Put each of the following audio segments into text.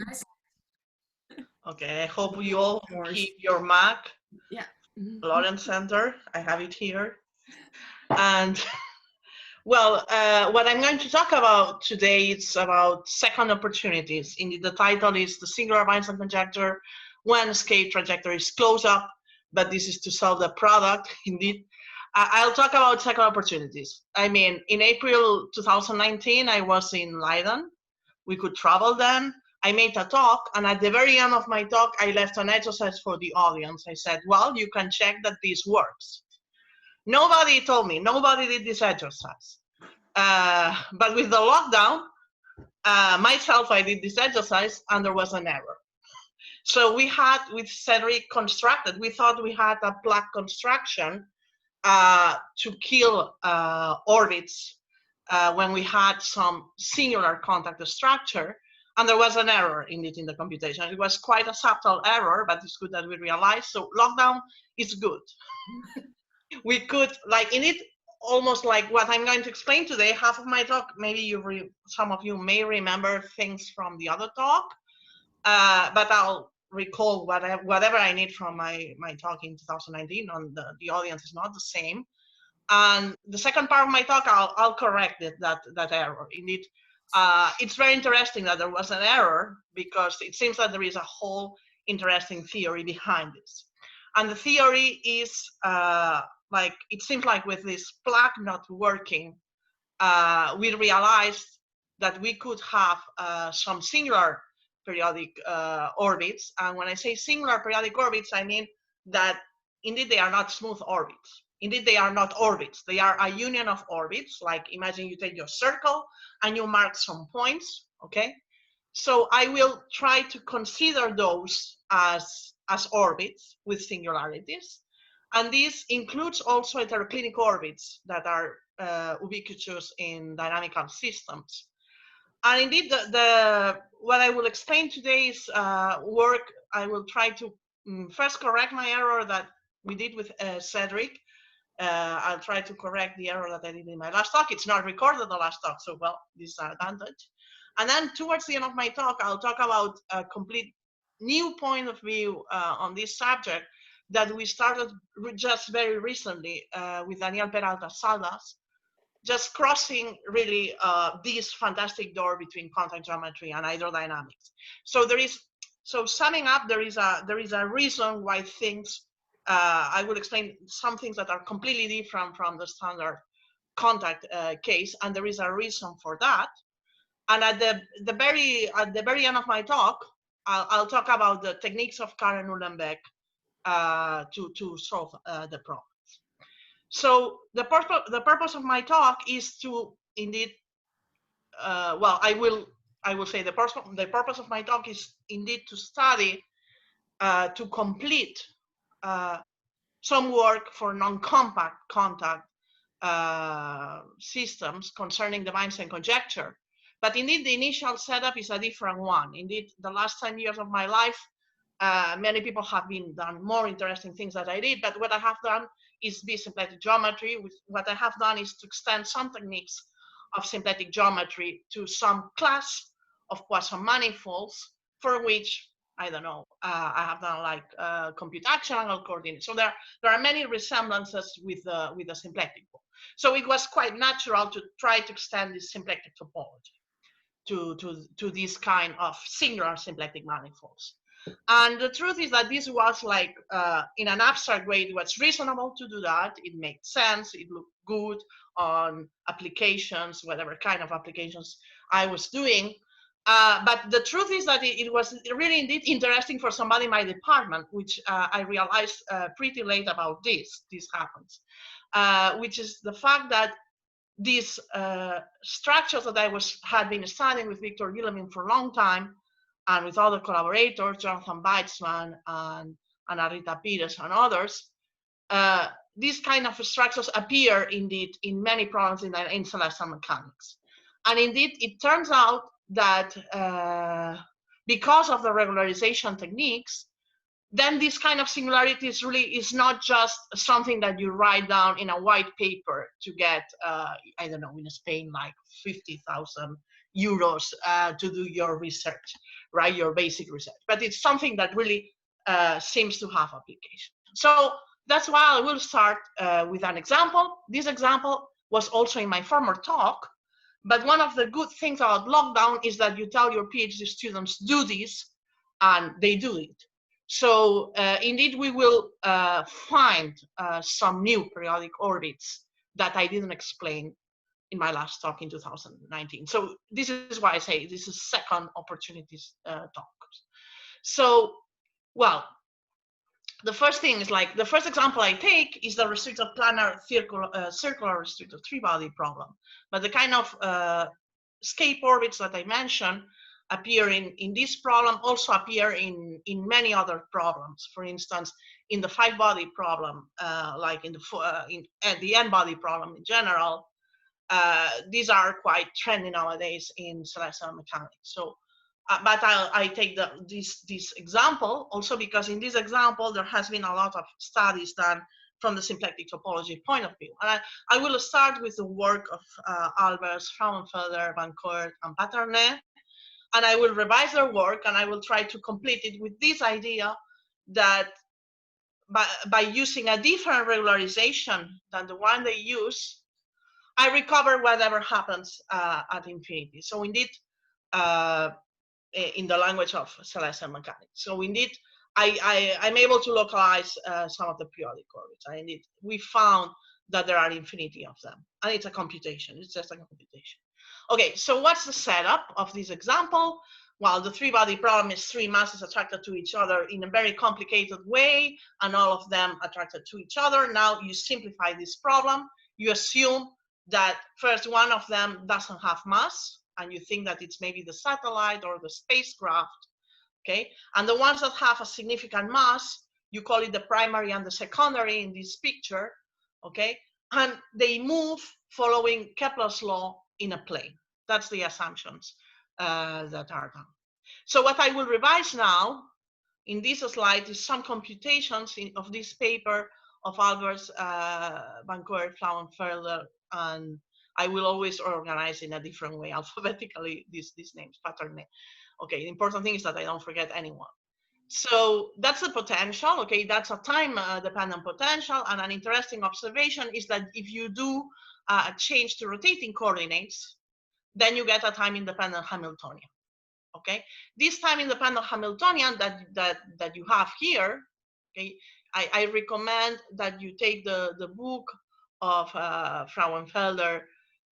Nice. Okay, I hope you all keep your Mac. Yeah. Lawrence Center, I have it here. And well, what I'm going to talk about today is about second opportunities. Indeed, the title is The Singular Weinstein Conjecture when escape trajectories close up, but this is to solve the product. Indeed, I'll talk about second opportunities. I mean, in April 2019, I was in Leiden. We could travel then. I made a talk, and at the very end of my talk, I left an exercise for the audience. I said, well, you can check that this works. Nobody told me, nobody did this exercise. But with the lockdown, myself, I did this exercise and there was an error. So we had, with Cedric constructed, we thought we had a plug construction to kill orbits when we had some singular contact structure, and there was an error in it in the computation. It was quite a subtle error, but it's good that we realized. So lockdown is good. We could, like in it, almost like what I'm going to explain today, half of my talk, maybe some of you may remember things from the other talk, but I'll recall whatever I need from my talk in 2019, and the audience is not the same. And the second part of my talk, I'll correct that error. Indeed, it's very interesting that there was an error because it seems that there is a whole interesting theory behind this. And the theory is like, it seems like with this plug not working, we realized that we could have some singular periodic orbits. And when I say singular periodic orbits, I mean that indeed they are not smooth orbits. Indeed, they are not orbits. They are a union of orbits. Like imagine you take your circle and you mark some points, okay? So I will try to consider those as orbits with singularities. And this includes also heteroclinic orbits that are ubiquitous in dynamical systems. And indeed, what I will explain today is work. I will try to first correct my error that we did with Cedric. I'll try to correct the error that I did in my last talk. It's not recorded the last talk, so well, this is an advantage. And then towards the end of my talk, I'll talk about a complete new point of view on this subject that we started just very recently with Daniel Peralta Salas, just crossing really this fantastic door between contact geometry and hydrodynamics. So summing up, there is a reason why things, I will explain some things that are completely different from the standard contact case, and there is a reason for that. And at the very end of my talk, I'll talk about the techniques of Karen Uhlenbeck to solve the problem. So the purpose of my talk is to indeed, well, I will say the purpose of my talk is indeed to study, to complete some work for non-compact contact systems concerning the Weinstein conjecture. But indeed, the initial setup is a different one. Indeed, the last 10 years of my life, many people have done more interesting things that I did, but what I have done is b-symplectic geometry. What I have done is to extend some techniques of symplectic geometry to some class of Poisson manifolds for which, I don't know, I have done like compute action angle coordinates. So there are many resemblances with the symplectic. So it was quite natural to try to extend this symplectic topology to this kind of singular symplectic manifolds. And the truth is that this was like, in an abstract way, it was reasonable to do that. It made sense. It looked good on applications, whatever kind of applications I was doing. But the truth is that it was really indeed interesting for somebody in my department, which I realized pretty late about this happens, which is the fact that these structures that I had been studying with Victor Guillemin for a long time, and with other collaborators, Jonathan Weitzman and Arita Pires and others, these kind of structures appear indeed in many problems in celestial mechanics. And indeed, it turns out that because of the regularization techniques, then this kind of singularities really is not just something that you write down in a white paper to get, I don't know, in Spain, like 50,000 euros to do your research, right? Your basic research. But it's something that really seems to have application. So that's why I will start with an example. This example was also in my former talk, but one of the good things about lockdown is that you tell your PhD students do this, and they do it. So indeed, we will find some new periodic orbits that I didn't explain in my last talk in 2019. So this is why I say this is second opportunities talk. So, well, the first thing is like the first example I take is the restricted planar circular restricted three-body problem. But the kind of escape orbits that I mentioned appear in this problem, also appear in many other problems. For instance, in the five-body problem, like in the n-body problem in general, these are quite trendy nowadays in celestial mechanics. So, but I take this example also because in this example there has been a lot of studies done from the symplectic topology point of view. And I will start with the work of Albers, Frauenfelder, Van Coort, and Patternet, and I will revise their work and I will try to complete it with this idea that by using a different regularization than the one they use, I recover whatever happens at infinity. So indeed, in the language of celestial mechanics. So indeed, I'm able to localize some of the periodic orbits. And indeed, we found that there are infinity of them. And it's a computation. It's just a computation. Okay, so what's the setup of this example? Well, the three-body problem is three masses attracted to each other in a very complicated way, and all of them attracted to each other. Now you simplify this problem. You assume that first one of them doesn't have mass, and you think that it's maybe the satellite or the spacecraft, okay? And the ones that have a significant mass, you call it the primary and the secondary in this picture, okay? And they move following Kepler's law in a plane. That's the assumptions that are done. So what I will revise now in this slide is some computations of this paper of Albers, Van Coort, Frauenfelder, and I will always organize in a different way alphabetically these names, Patternet. Okay, the important thing is that I don't forget anyone. So that's the potential, okay, that's a time-dependent potential, and an interesting observation is that if you do a change to rotating coordinates, then you get a time-independent Hamiltonian, okay? This time-independent Hamiltonian that you have here, okay, I recommend that you take the book of Frauenfelder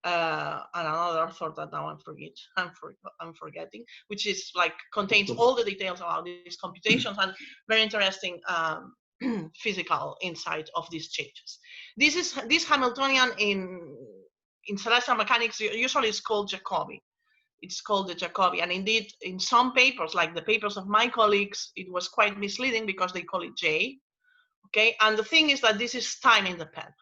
and another author that now I'm forgetting, which is like contains all the details about these computations and very interesting physical insight of these changes. This Hamiltonian in celestial mechanics usually is called Jacobi. It's called the Jacobi, and indeed in some papers, like the papers of my colleagues, it was quite misleading because they call it J. Okay, and the thing is that this is time independent.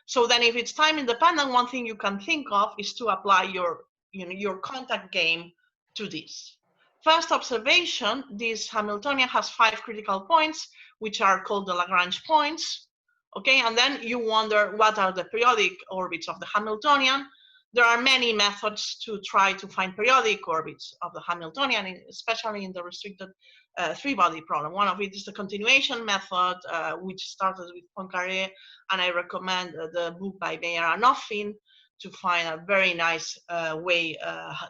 So then if it's time independent, one thing you can think of is to apply your contact game to this. First observation, this Hamiltonian has 5 critical points, which are called the Lagrange points. Okay, and then you wonder what are the periodic orbits of the Hamiltonian. There are many methods to try to find periodic orbits of the Hamiltonian, especially in the restricted three-body problem. One of it is the continuation method, which started with Poincaré, and I recommend the book by Meyer and Offin to find a very nice way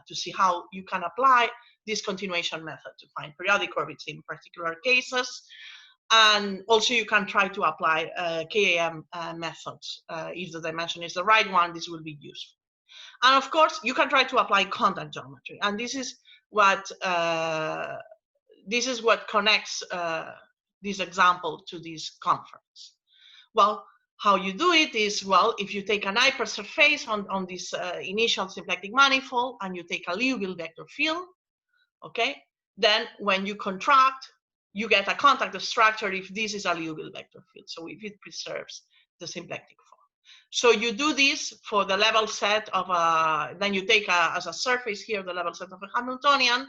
to see how you can apply this continuation method to find periodic orbits in particular cases. And also you can try to apply KAM methods. If the dimension is the right one, this will be useful. And of course, you can try to apply contact geometry. And this is what connects this example to this conference. Well, how you do it is, well, if you take an hypersurface on this initial symplectic manifold and you take a Liouville vector field, okay, then when you contract, you get a contact structure if this is a Liouville vector field. So if it preserves the symplectic form. So you do this for the level set of then you take as a surface here the level set of a Hamiltonian,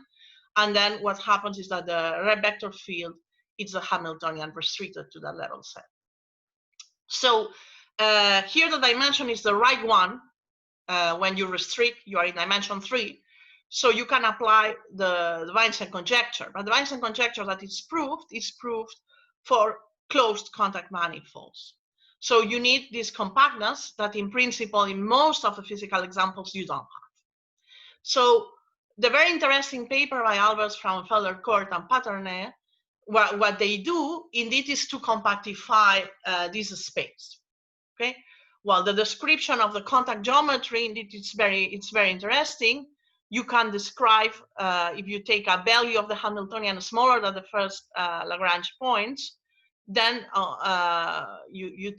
and then what happens is that the red vector field is a Hamiltonian restricted to that level set. So here the dimension is the right one. When you restrict, you are in dimension 3. So you can apply the Weinstein conjecture, but the Weinstein conjecture that is proved for closed contact manifolds. So you need this compactness that in principle, in most of the physical examples, you don't have. So the very interesting paper by Albers, Frauenfelder, Kort, and Patternet, what they do indeed is to compactify this space. Okay. Well, the description of the contact geometry indeed it's very interesting. You can describe if you take a value of the Hamiltonian smaller than the first Lagrange points, then you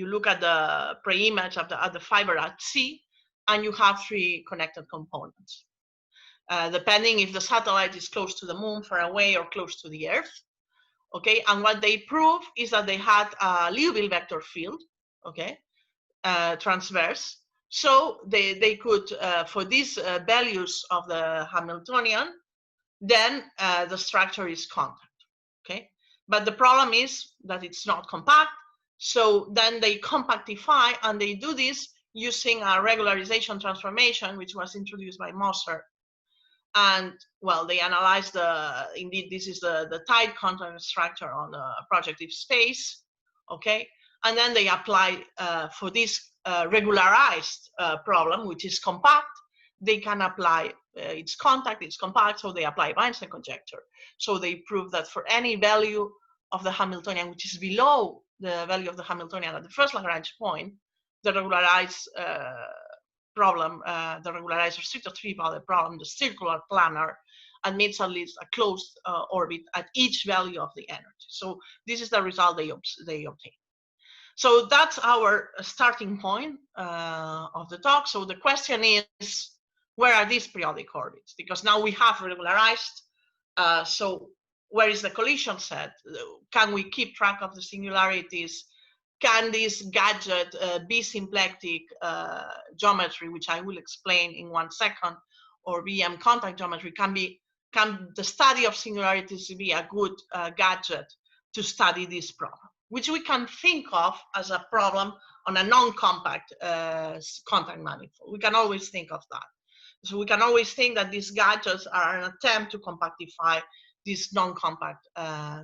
look at the pre-image of the fiber at C, and you have three connected components, depending if the satellite is close to the moon, far away, or close to the Earth. Okay, and what they prove is that they had a Liouville vector field, okay, transverse. So they could, for these values of the Hamiltonian, then the structure is contact, okay? But the problem is that it's not compact. So then they compactify, and they do this using a regularization transformation, which was introduced by Moser. And well, they analyzed indeed, this is the tight contact structure on a projective space, okay? And then they apply for this regularized problem, which is compact, they can apply it's contact, it's compact, so they apply Weinstein conjecture. So they prove that for any value of the Hamiltonian, which is below the value of the Hamiltonian at the first Lagrange point, the regularized problem, the regularized restricted three-value problem, the circular planar, admits at least a closed orbit at each value of the energy. So this is the result they obtain. So that's our starting point of the talk. So the question is, where are these periodic orbits? Because now we have regularized, so where is the collision set? Can we keep track of the singularities? Can this gadget b-symplectic geometry, which I will explain in 1 second, or BM contact geometry, can the study of singularities be a good gadget to study this problem, which we can think of as a problem on a non-compact contact manifold. We can always think of that. So we can always think that these gadgets are an attempt to compactify these non-compact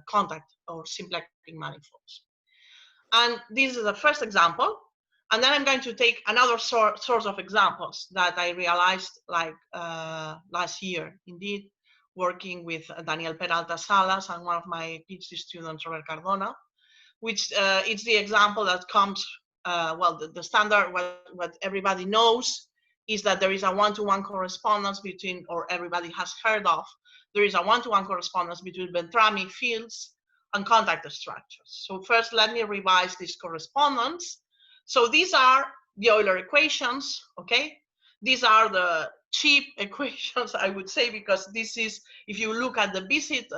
contact or symplectic manifolds. And this is the first example. And then I'm going to take another source of examples that I realized like last year, indeed, working with Daniel Peralta Salas and one of my PhD students, Robert Cardona, which it's the example that comes, well, the standard, what everybody knows is that there is a one-to-one correspondence between, or everybody has heard of, there is a one-to-one correspondence between Beltrami fields and contact structures. So first, let me revise this correspondence. So these are the Euler equations, okay? These are the cheap equations, I would say, because this is, if you look at the visit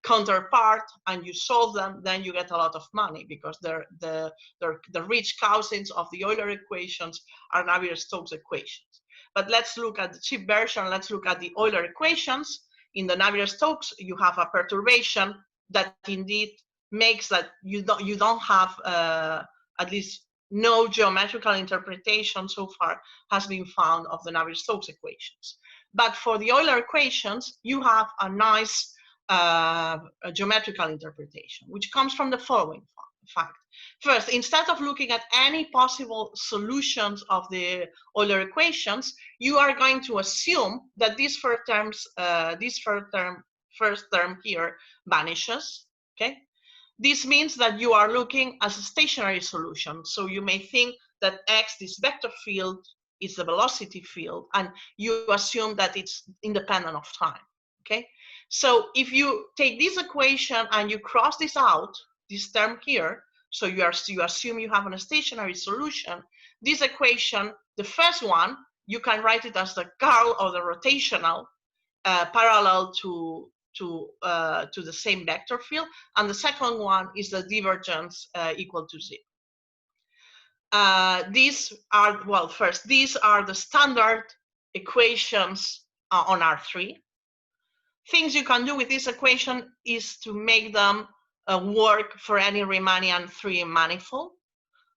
counterpart and you solve them, then you get a lot of money, because the rich cousins of the Euler equations are Navier-Stokes equations. But let's look at the cheap version. Let's look at the Euler equations. In the Navier-Stokes, you have a perturbation that indeed makes that you don't have at least no geometrical interpretation so far has been found of the Navier-Stokes equations. But for the Euler equations, you have a nice a geometrical interpretation, which comes from the following fact. First, instead of looking at any possible solutions of the Euler equations, you are going to assume that this first term here vanishes. Okay, this means that you are looking as a stationary solution. So you may think that X, this vector field, is the velocity field, and you assume that it's independent of time. Okay, so if you take this equation and you cross this out, this term here, so you assume you have a stationary solution, this equation, the first one, you can write it as the curl or the rotational parallel to the same vector field, and the second one is the divergence equal to 0. These are, well, first, these are the standard equations on R3. Things you can do with this equation is to make them work for any Riemannian 3 manifold.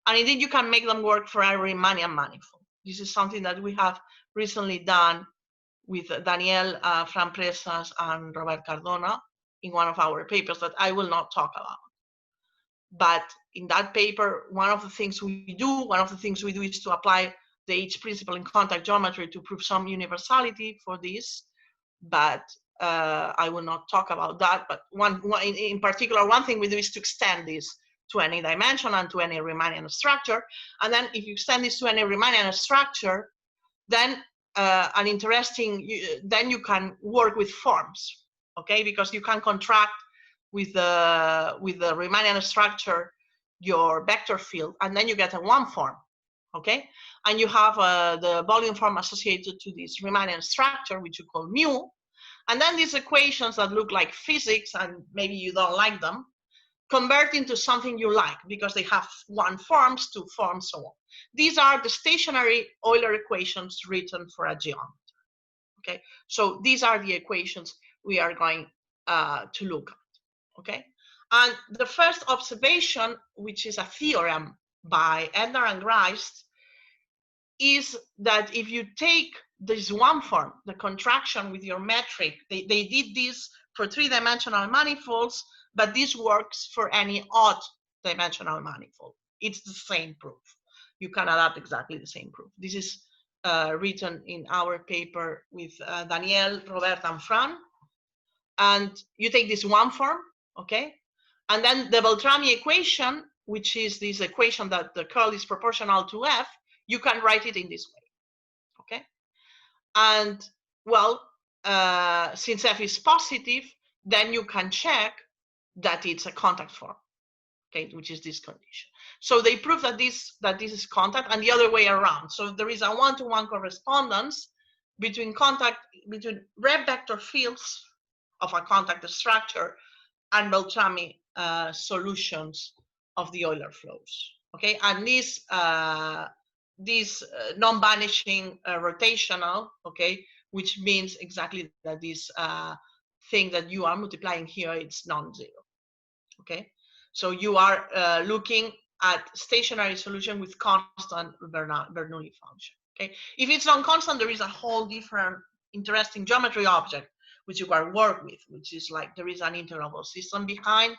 And indeed, you can make them work for any Riemannian manifold. This is something that we have recently done with Daniel Frampresas and Robert Cardona in one of our papers that I will not talk about. But in that paper, one of the things we do is to apply the H principle in contact geometry to prove some universality for this. But I will not talk about that. But in particular, one thing we do is to extend this to any dimension and to any Riemannian structure. And then if you extend this to any Riemannian structure, then then you can work with forms, okay? Because you can contract with the Riemannian structure your vector field, and then you get a one form, okay? And you have the volume form associated to this Riemannian structure, which you call mu. And then these equations that look like physics, and maybe you don't like them, convert into something you like because they have one forms, two forms, so on. These are the stationary Euler equations written for a geometry. Okay, so these are the equations we are going to look at. Okay, and the first observation, which is a theorem by Edner and Grist, is that if you take this one form, the contraction with your metric, they did this for three-dimensional manifolds, but this works for any odd dimensional manifold. It's the same proof. You can adapt exactly the same proof. This is written in our paper with Daniel, Robert, and Fran. And you take this one form, okay? And then the Beltrami equation, which is this equation that the curl is proportional to F, you can write it in this way, okay? And well, since F is positive, then you can check that it's a contact form, okay, which is this condition. So they prove that this is contact, and the other way around. So there is a one-to-one correspondence between rep vector fields of a contact structure and Beltrami solutions of the Euler flows. Okay, and this non-vanishing rotational, okay, which means exactly that this thing that you are multiplying here, it's non-zero. Okay, so you are looking at stationary solution with constant Bernoulli function. Okay, if it's non-constant, there is a whole different interesting geometry object which you can work with, which is like there is an integrable system behind,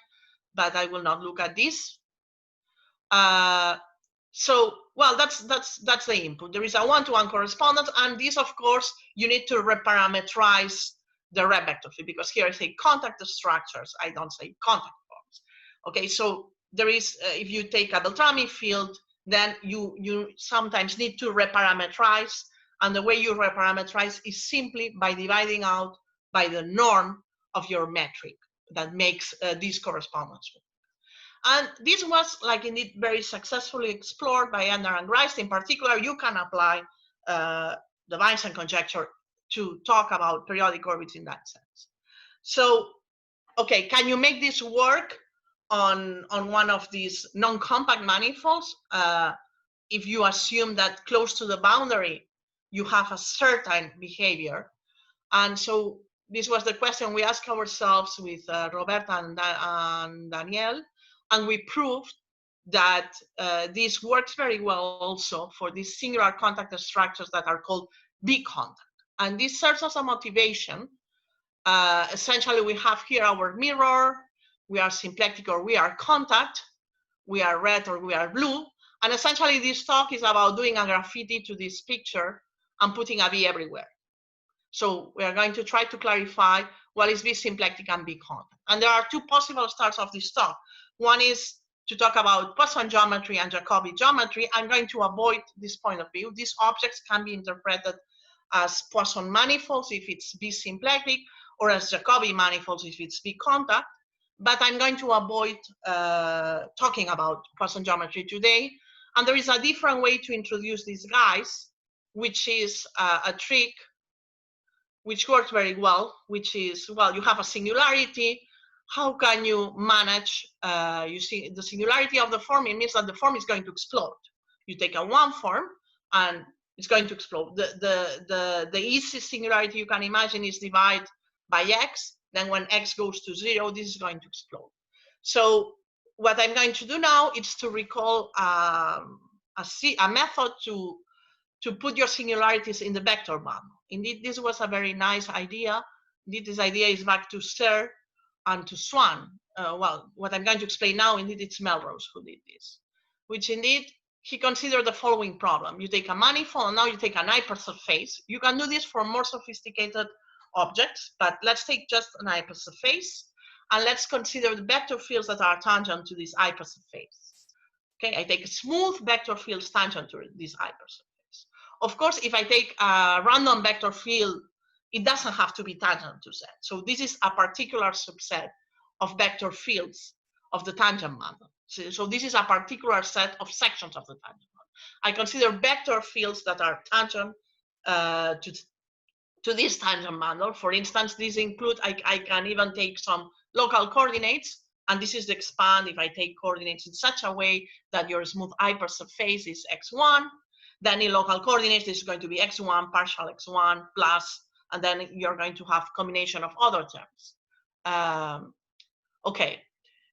but I will not look at this. So, well, that's the input. There is a one-to-one correspondence, and this, of course, you need to reparameterize the rep vector field, because here I say contact structures, I don't say contact forms. Okay, so there is, if you take a Beltrami field, then you sometimes need to reparameterize, and the way you reparameterize is simply by dividing out by the norm of your metric that makes this correspondence. And this was, like, indeed very successfully explored by Edner and Grist. In particular, you can apply the Weinstein conjecture to talk about periodic orbits in that sense. So, okay, can you make this work on one of these non-compact manifolds? If you assume that close to the boundary, you have a certain behavior. And so this was the question we asked ourselves with Roberta and Daniel. And we proved that this works very well also for these singular contact structures that are called b-contact. And this serves as a motivation. Essentially, we have here our mirror. We are symplectic or we are contact. We are red or we are blue. And essentially, this talk is about doing a graffiti to this picture and putting a B everywhere. So we are going to try to clarify what is b-symplectic and b-contact. And there are two possible starts of this talk. One is to talk about Poisson geometry and Jacobi geometry. I'm going to avoid this point of view. These objects can be interpreted as Poisson manifolds if it's b-symplectic, or as Jacobi manifolds if it's b-contact. But I'm going to avoid talking about Poisson geometry today. And there is a different way to introduce these guys, which is a trick which works very well, which is, well, you have a singularity. How can you manage, you see, the singularity of the form? It means that the form is going to explode. You take a one form and it's going to explode. The easiest singularity you can imagine is divide by x. Then when x goes to 0, this is going to explode. So what I'm going to do now is to recall a method to to put your singularities in the vector bundle. Indeed, this was a very nice idea. Indeed, this idea is back to Serre and to Swan. Well, what I'm going to explain now, indeed, it's Melrose who did this, which indeed, he considered the following problem. You take a manifold, and now you take an hypersurface. You can do this for more sophisticated objects, but let's take just an hypersurface, and let's consider the vector fields that are tangent to this hypersurface. Okay, I take smooth vector fields tangent to this hypersurface. Of course, if I take a random vector field, it doesn't have to be tangent to Z. So this is a particular subset of vector fields of the tangent bundle. So this is a particular set of sections of the tangent bundle. I consider vector fields that are tangent to this tangent bundle. For instance, these include, I can even take some local coordinates, and this is the expand if I take coordinates in such a way that your smooth hypersurface is x1, then in local coordinates this is going to be x1, partial x1 plus, and then you're going to have combination of other terms. Okay,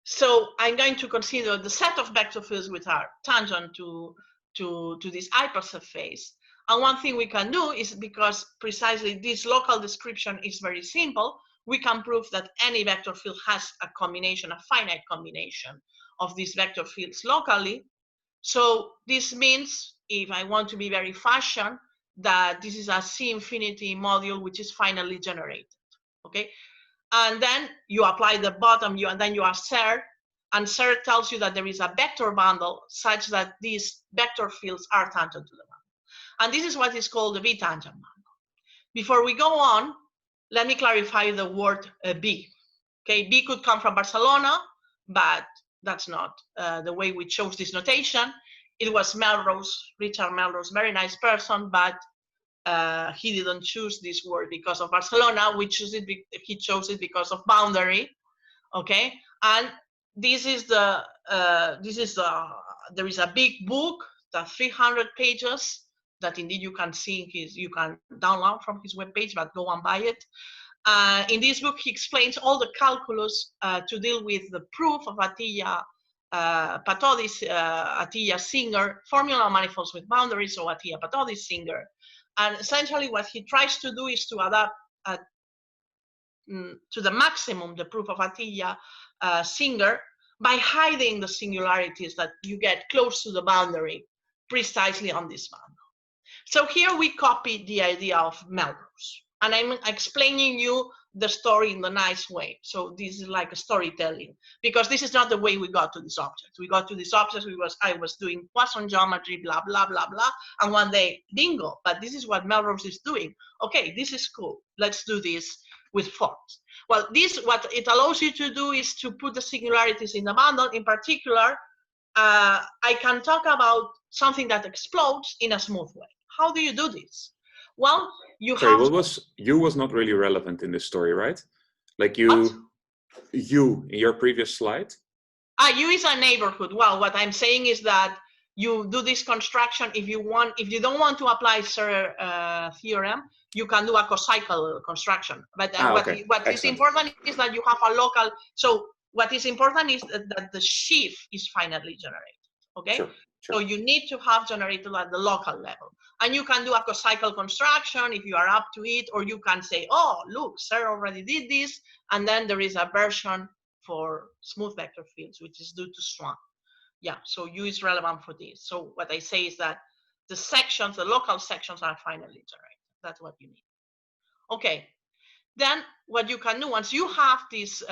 so I'm going to consider the set of vector fields which are tangent to this hypersurface. And one thing we can do is, because precisely this local description is very simple, we can prove that any vector field has a combination, a finite combination of these vector fields locally. So this means, if I want to be very fashion, that this is a C infinity module which is finally generated. Okay, and then you apply the bottom, and then you are Serre, and Serre tells you that there is a vector bundle such that these vector fields are tangent to the bundle. And this is what is called the B tangent bundle. Before we go on, let me clarify the word B. Okay, B could come from Barcelona, but that's not the way we chose this notation. It was Melrose, Richard Melrose, very nice person, but he didn't choose this word because of Barcelona. He chose it because of boundary. Okay, and this is there is a big book, that 300 pages, that indeed you can see you can download from his webpage, but go and buy it. In this book, he explains all the calculus to deal with the proof of Atiyah Singer formula manifolds with boundaries, so Atiyah Patodi Singer. And essentially what he tries to do is to adapt to the maximum the proof of Atiyah Singer by hiding the singularities that you get close to the boundary precisely on this bundle. So here we copied the idea of Melrose, and I'm explaining you the story in the nice way. So this is like a storytelling, because this is not the way we got to this object. We got to this object, I was doing Poisson geometry, blah, blah, blah, blah, and one day, bingo, but this is what Melrose is doing. Okay, this is cool. Let's do this with forms. Well, what it allows you to do is to put the singularities in the bundle. In particular, I can talk about something that explodes in a smooth way. How do you do this? Well, you was not really relevant in this story, right? Like you in your previous slide. U is a neighborhood. Well, what I'm saying is that you do this construction if you don't want to apply Serre theorem, you can do a cocycle construction. But what is important is that you have a local. So what is important is that the sheaf is finitely generated. Okay. Sure. So you need to have generated at the local level. And you can do a cocycle construction if you are up to it, or you can say, oh, look, Serre already did this. And then there is a version for smooth vector fields, which is due to Swan. Yeah, so U is relevant for this. So what I say is that the sections, the local sections are finally generated. That's what you need. Okay, then what you can do, once you have this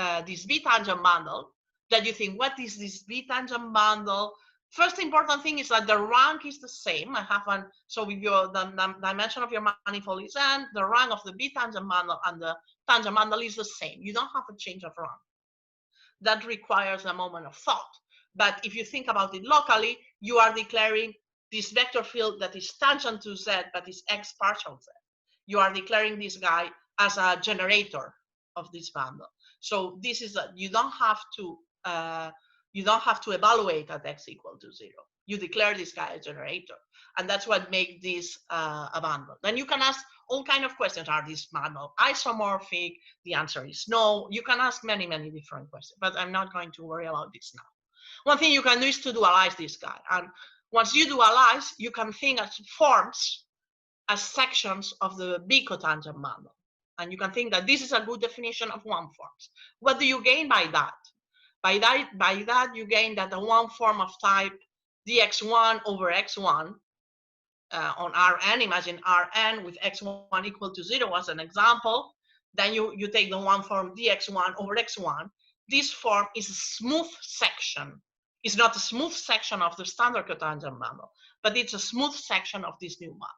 B tangent bundle, that you think, what is this B tangent bundle? First important thing is that the rank is the same. I have so with the dimension of your manifold is n, the rank of the B tangent bundle and the tangent bundle is the same. You don't have a change of rank. That requires a moment of thought. But if you think about it locally, you are declaring this vector field that is tangent to Z, but is X partial Z. You are declaring this guy as a generator of this bundle. So this is you don't have to evaluate at X equal to 0. You declare this guy a generator, and that's what makes this a bundle. Then you can ask all kinds of questions. Are these bundle isomorphic? The answer is no. You can ask many, many different questions, but I'm not going to worry about this now. One thing you can do is to dualize this guy. And once you dualize, you can think as forms as sections of the bicotangent bundle. And you can think that this is a good definition of one forms. What do you gain by that? By that you gain that the one form of type dx1 over x1 on Rn, imagine Rn with x1 equal to 0 as an example. Then you take the one form dx1 over x1. This form is a smooth section. It's not a smooth section of the standard cotangent bundle, but it's a smooth section of this new bundle.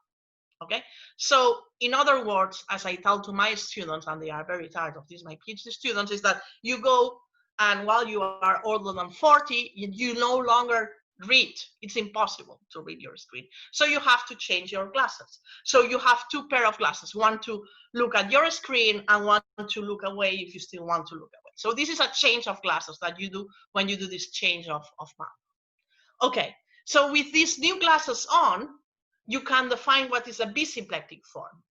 Okay, so in other words, as I tell to my students, and they are very tired of this, my PhD students, is that you go and while you are older than 40, you no longer read. It's impossible to read your screen. So you have to change your glasses. So you have two pair of glasses, one to look at your screen and one to look away if you still want to look away. So this is a change of glasses that you do when you do this change of map. Okay, so with these new glasses on, you can define what is a b-symplectic form.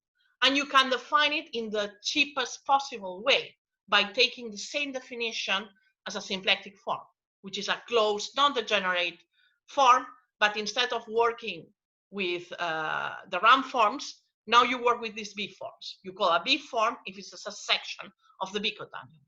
And you can define it in the cheapest possible way by taking the same definition as a symplectic form, which is a closed, non-degenerate form, but instead of working with the RAM forms, now you work with these B forms. You call a B form if it's a section of the bicotangent.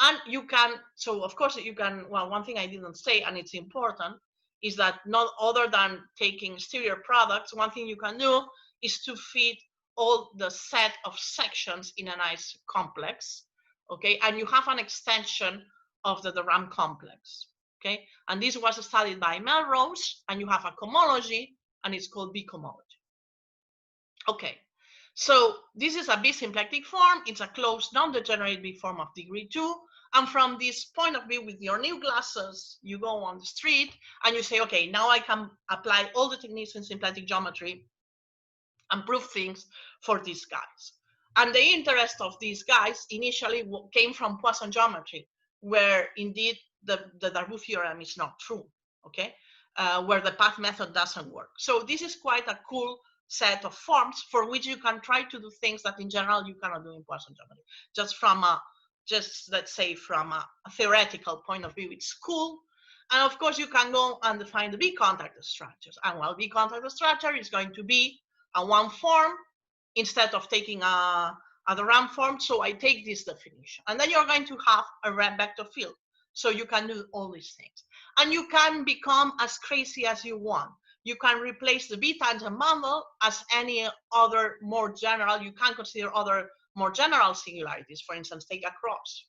And you can, so of course you can, well, one thing I didn't say, and it's important, is that not other than taking stereo products, one thing you can do is to fit all the set of sections in a nice complex, okay? And you have an extension of the RAM complex, okay? And this was studied by Melrose, and you have a cohomology, and it's called B-cohomology. Okay, so this is a b-symplectic form. It's a closed, non-degenerate B form of degree 2. And from this point of view, with your new glasses, you go on the street and you say, okay, now I can apply all the techniques in symplectic geometry and prove things for these guys. And the interest of these guys initially came from Poisson geometry, where indeed the Darboux theorem is not true, okay? Where the path method doesn't work. So this is quite a cool set of forms for which you can try to do things that in general you cannot do in Poisson geometry. Just let's say from a theoretical point of view, it's cool. And of course you can go and define the B-contact structures. And well, B-contact structure is going to be a one form instead of taking the RAM form. So I take this definition. And then you're going to have a red vector field. So you can do all these things. And you can become as crazy as you want. You can replace the B-tangent bundle as any other more general, you can consider other more general singularities. For instance, take a cross,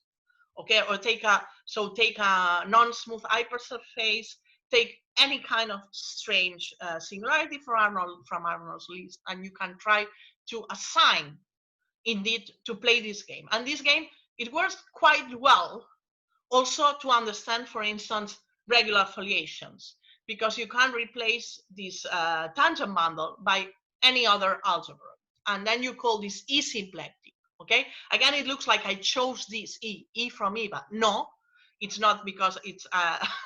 okay? Or take a non-smooth hypersurface, take any kind of strange singularity from Arnold's list, and you can try to assign, indeed, to play this game. And this game, it works quite well also to understand, for instance, regular foliations, because you can replace this tangent bundle by any other algebra. And then you call this E-symplectic, okay? Again, it looks like I chose this E from Eva. No, it's not, because it's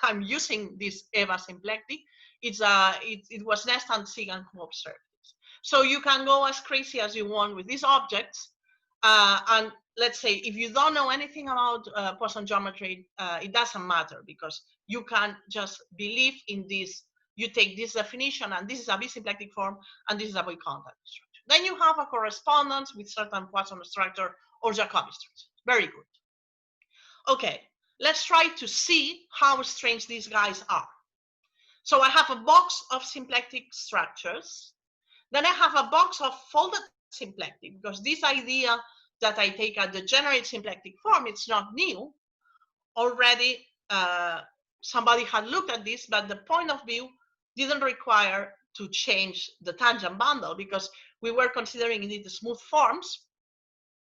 I'm using this Eva symplectic. It was Nest and Sagan who observed this. So you can go as crazy as you want with these objects. And let's say if you don't know anything about Poisson geometry, it doesn't matter, because you can just believe in this. You take this definition, and this is a b-symplectic form, and this is a B-contact structure. Then you have a correspondence with certain Poisson structure or Jacobi structure. Very good. Okay, let's try to see how strange these guys are. So I have a box of symplectic structures. Then I have a box of folded symplectic, because this idea that I take a degenerate symplectic form, it's not new. Already somebody had looked at this, but the point of view didn't require to change the tangent bundle, because we were considering indeed the smooth forms.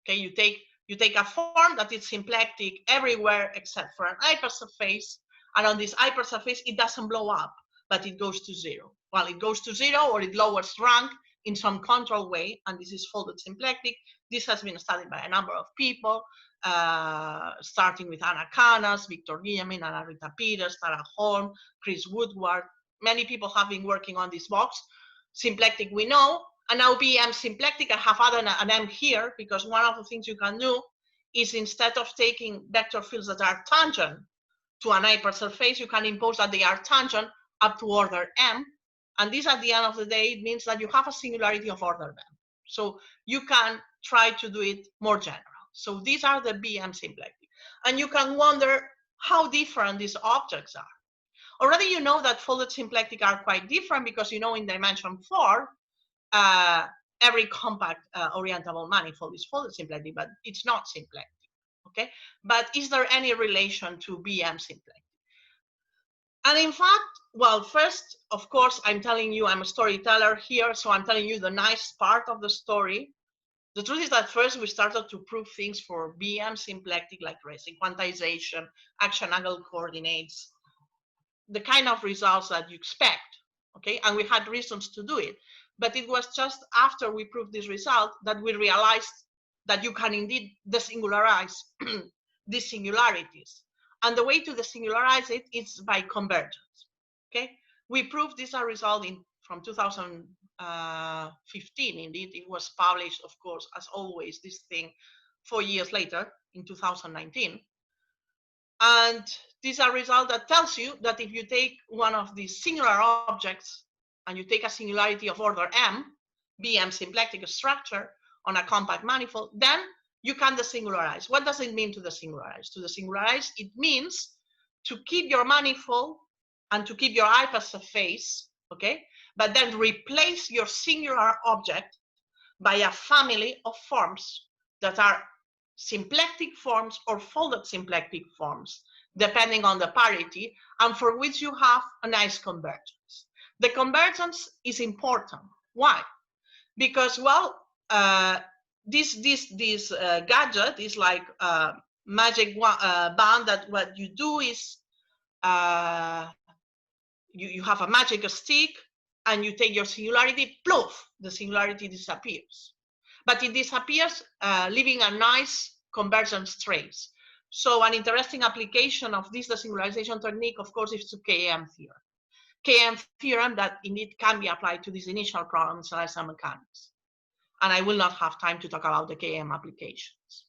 Okay, you take a form that is symplectic everywhere except for an hypersurface, and on this hypersurface it doesn't blow up, but it goes to 0. Well, it goes to 0, or it lowers rank in some control way, and this is folded symplectic. This has been studied by a number of people, starting with Anna Canas, Victor Guillemin, Anna Rita Peters, Tara Holm, Chris Woodward. Many people have been working on this box. Symplectic we know, and now BM symplectic, I have added an M here, because one of the things you can do is, instead of taking vector fields that are tangent to an hypersurface, you can impose that they are tangent up to order M, And this, at the end of the day, it means that you have a singularity of order n. So you can try to do it more general. So these are the BM symplectic. And you can wonder how different these objects are. Already you know that folded symplectic are quite different because you know in dimension 4, every compact orientable manifold is folded symplectic, but it's not symplectic. Okay, but is there any relation to BM symplectic? And in fact, well, first, of course, I'm telling you, I'm a storyteller here, so I'm telling you the nice part of the story. The truth is that first we started to prove things for BM symplectic, like racing quantization, action angle coordinates, the kind of results that you expect, okay? And we had reasons to do it. But it was just after we proved this result that we realized that you can indeed desingularize these singularities. And the way to desingularize it is by convergence, okay? We proved this a result from 2015. Indeed, it was published, of course, as always, this thing 4 years later in 2019. And this is a result that tells you that if you take one of these singular objects and you take a singularity of order m, BM symplectic structure on a compact manifold, then you can desingularize. What does it mean to desingularize? To desingularize, it means to keep your manifold and to keep your hypersurface, okay? But then replace your singular object by a family of forms that are symplectic forms or folded symplectic forms, depending on the parity, and for which you have a nice convergence. The convergence is important. Why? Because, well, this gadget is like a magic band that what you do is you have a magic stick and you take your singularity, ploof, the singularity disappears. But it disappears leaving a nice convergence trace. So an interesting application of this desingularization technique, of course, is to KM theorem. KM theorem that indeed can be applied to these initial problems in celestial mechanics. And I will not have time to talk about the KM applications.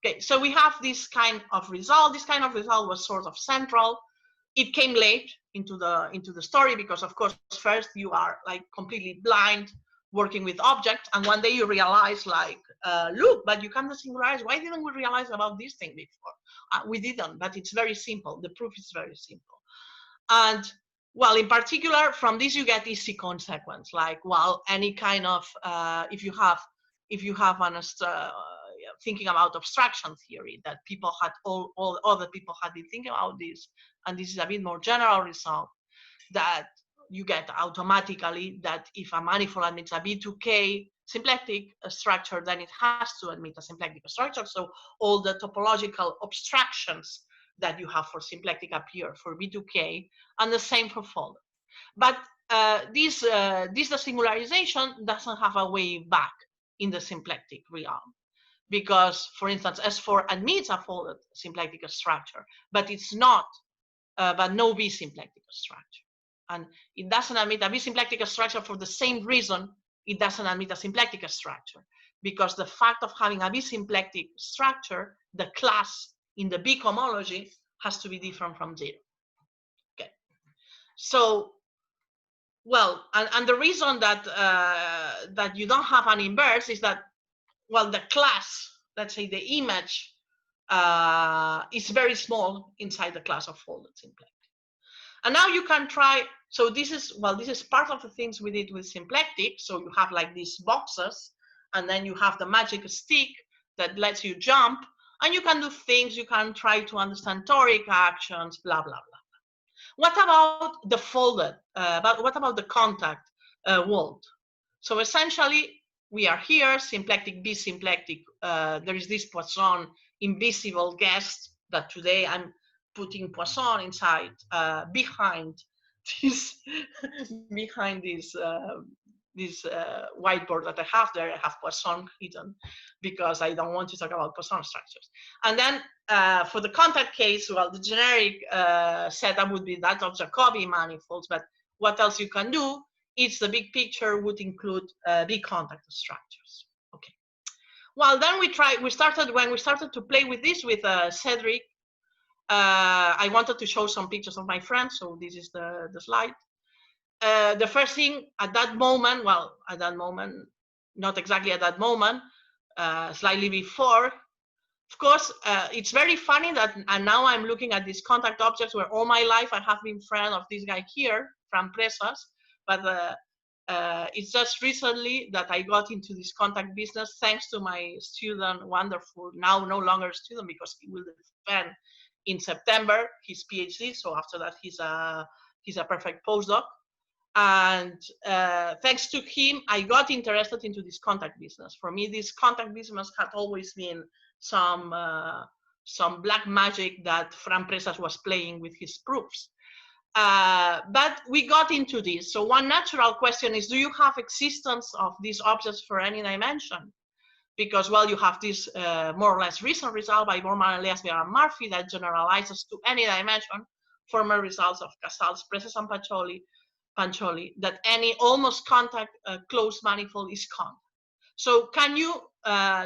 Okay, so we have this kind of result. This kind of result was sort of central. It came late into the story because, of course, first you are like completely blind working with objects, and one day you realize, like, look, but you can desingularize. Why didn't we realize about this thing before? We didn't, but it's very simple. The proof is very simple. And, well, in particular, from this you get easy consequence, like, well, any kind of, if you have an thinking about abstraction theory, that people had, all other people had been thinking about this, and this is a bit more general result, that you get automatically that if a manifold admits a B2K symplectic structure, then it has to admit a symplectic structure. So all the topological abstractions that you have for symplectic appear for B2K, and the same for folded. But this desingularization doesn't have a way back in the symplectic realm, because, for instance, S4 admits a folded symplectic structure, but it's not, but no B-symplectic structure. And it doesn't admit a B-symplectic structure for the same reason it doesn't admit a symplectic structure, because the fact of having a B-symplectic structure, the class in the B cohomology has to be different from 0. Okay. So, well, and the reason that that you don't have an inverse is that, well, the class, let's say the image, is very small inside the class of folded symplectic. And now you can try, so this is, well, this is part of the things we did with symplectic. So you have like these boxes, and then you have the magic stick that lets you jump, and you can do things, you can try to understand toric actions, blah, blah, blah. What about the folded, what about the contact world? So essentially, we are here, symplectic, B-symplectic, there is this Poisson invisible guest that today I'm putting Poisson inside, behind this whiteboard that I have there. I have Poisson hidden because I don't want to talk about Poisson structures. And then for the contact case, well, the generic setup would be that of Jacobi manifolds, but what else you can do? It's the big picture would include big contact structures. Okay. Well, then when we started to play with this with Cedric, I wanted to show some pictures of my friends, so this is the slide. the first thing at that moment, well, at that moment, not exactly at that moment, slightly before, of course, it's very funny that, and now I'm looking at these contact objects where all my life I have been friend of this guy here from Presas, but it's just recently that I got into this contact business thanks to my student, wonderful, now no longer student because he will defend in September his PhD. So after that, he's a perfect postdoc. And thanks to him, I got interested into this contact business. For me, this contact business had always been some black magic that Fran Presas was playing with his proofs. But we got into this. So one natural question is, do you have existence of these objects for any dimension? Because, well, you have this more or less recent result by Bormann, Lesbian, and Murphy that generalizes to any dimension, former results of Casals, Presas, and Pancioli, that any almost contact closed manifold is contact. So can you,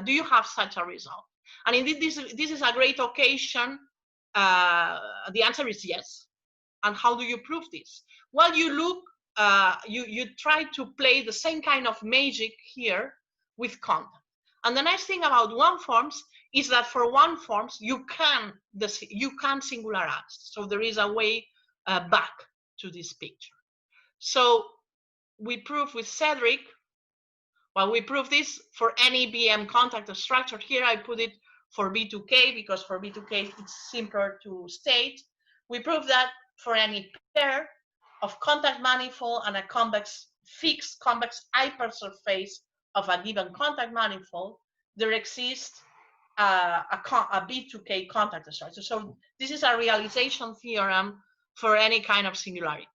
do you have such a result? And indeed, this is a great occasion. The answer is yes. And how do you prove this? Well, you look, you try to play the same kind of magic here with contact. And the nice thing about one forms is that for one forms, you can singularize. So there is a way back to this picture. So we prove with Cedric, well, we prove this for any BM contact structure. Here I put it for B2K because for B2K it's simpler to state. We prove that for any pair of contact manifold and a fixed convex hypersurface of a given contact manifold, there exists a B2K contact structure. So this is a realization theorem for any kind of singularity.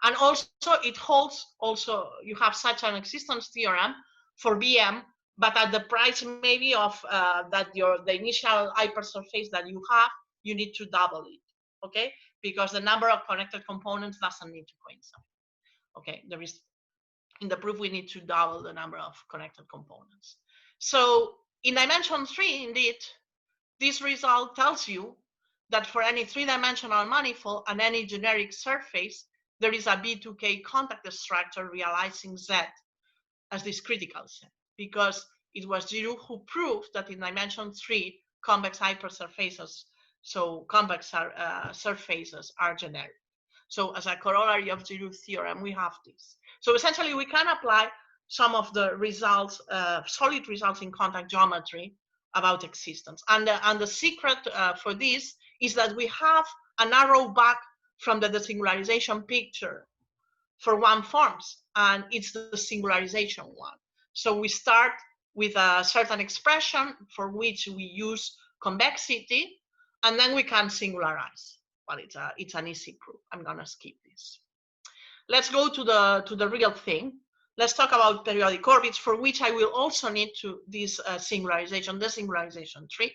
And also it holds, also you have such an existence theorem for BM, but at the price maybe of that the initial hypersurface that you have, you need to double it, okay? Because the number of connected components doesn't need to coincide. Okay, there is, in the proof, we need to double the number of connected components. So in dimension 3, indeed, this result tells you that for any three-dimensional manifold and any generic surface, there is a B2K contact structure realizing Z as this critical set, because it was Giroux who proved that in dimension 3, convex hypersurfaces, so convex surfaces are generic. So as a corollary of Giroux theorem, we have this. So essentially, we can apply some of the results, solid results in contact geometry about existence. And the secret for this is that we have an arrow back from the desingularization picture for one forms, and it's the singularization one. So we start with a certain expression for which we use convexity, and then we can singularize. Well, it's an easy proof. I'm gonna skip this. Let's go to the real thing. Let's talk about periodic orbits, for which I will also need to this desingularization trick.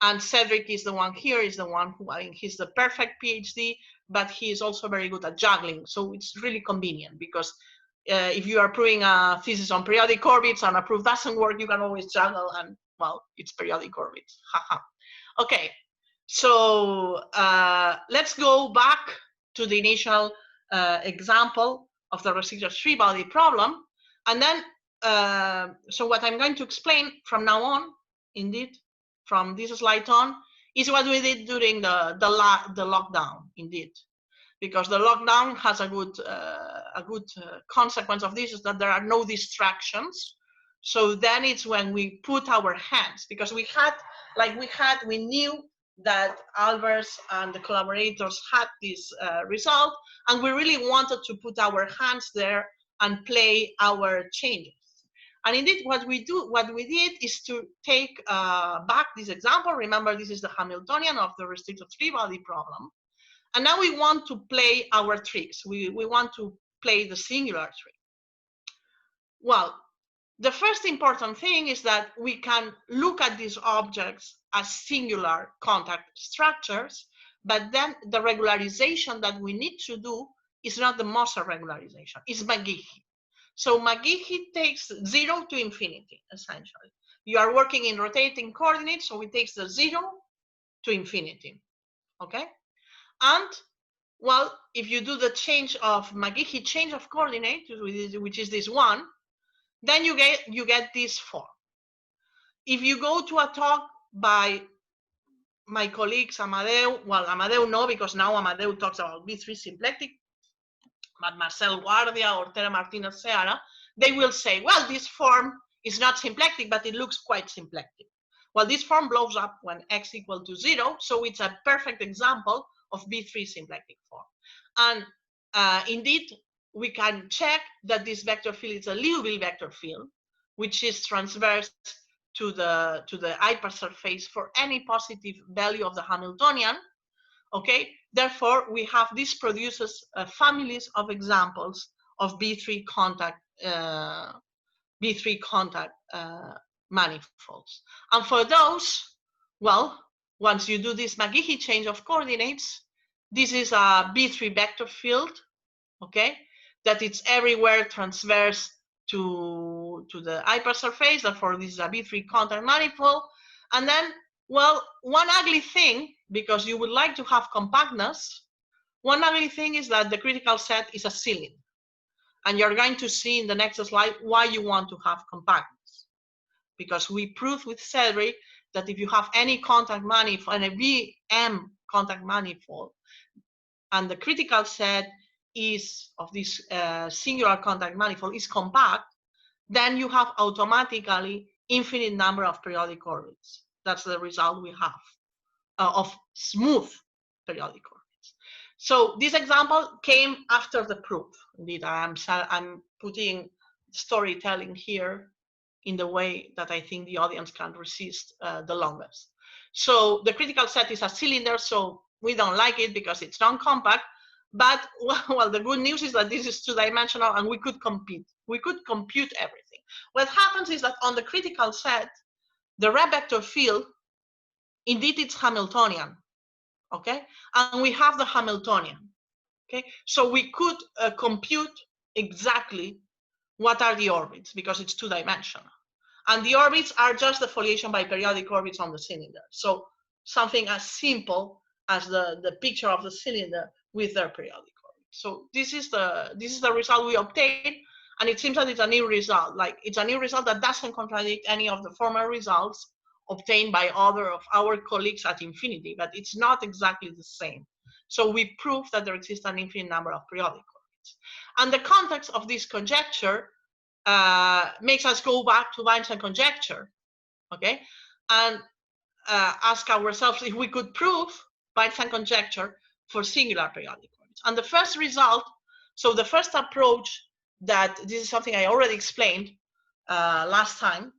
And Cedric is the one here, is the one who, I think he's the perfect PhD, but he is also very good at juggling. So it's really convenient because if you are proving a thesis on periodic orbits and a proof doesn't work, you can always juggle and, well, it's periodic orbits. Okay, so let's go back to the initial example of the residual three-body problem. And then, so what I'm going to explain from now on, indeed, from this slide on, is what we did during the lockdown, indeed. Because the lockdown has a good consequence of this is that there are no distractions. So then it's when we put our hands, because we knew that Albers and the collaborators had this result, and we really wanted to put our hands there and play our changes. And indeed, what we did is to take back this example. Remember, this is the Hamiltonian of the restricted three-body problem. And now we want to play our tricks. We want to play the singular trick. Well, the first important thing is that we can look at these objects as singular contact structures, but then the regularization that we need to do is not the Moser regularization, it's McGehee. So McGehee takes 0 to infinity, essentially. You are working in rotating coordinates, so it takes the 0 to infinity, okay? And Well, if you do the change of McGehee change of coordinates, which is this one, then you get this form. If you go to a talk by my colleagues Amadeu, well, Amadeu no, because now Amadeu talks about B3 symplectic, but Marcel Guardia or Tere Martinez Seara, they will say, well, this form is not symplectic, but it looks quite symplectic. Well, this form blows up when x equal to 0, so it's a perfect example of B3 symplectic form. And indeed, we can check that this vector field is a Liouville vector field, which is transverse to the hypersurface for any positive value of the Hamiltonian. Okay, therefore we have this produces families of examples of B3 contact manifolds. And for those, well, once you do this McGehee change of coordinates, this is a B3 vector field, okay, that it's everywhere transverse to the hypersurface. Therefore, this is a B3 contact manifold. And then, well, one ugly thing, because you would like to have compactness, one ugly thing is that the critical set is a cylinder. And you're going to see in the next slide why you want to have compactness. Because we proved with Cedric that if you have any contact manifold and a VM contact manifold, and the critical set is of this singular contact manifold is compact, then you have automatically infinite number of periodic orbits. That's the result we have of smooth periodic orbits. So this example came after the proof. Indeed, I'm putting storytelling here in the way that I think the audience can resist the longest. So the critical set is a cylinder, so we don't like it because it's non-compact. But well, the good news is that this is two-dimensional and we could compute everything. What happens is that on the critical set, the red vector field, indeed it's Hamiltonian, okay? And we have the Hamiltonian, okay? So we could compute exactly what are the orbits because it's two-dimensional. And the orbits are just the foliation by periodic orbits on the cylinder. So something as simple as the picture of the cylinder with their periodic orbit. So this is the result we obtained, and it seems that it's a new result. Like it's a new result that doesn't contradict any of the former results obtained by other of our colleagues at infinity, but it's not exactly the same. So we prove that there exists an infinite number of periodic orbits. And the context of this conjecture makes us go back to Weinstein conjecture, okay, and ask ourselves if we could prove Weinstein conjecture for singular periodic orbits. And the first result, so the first approach, that this is something I already explained last time,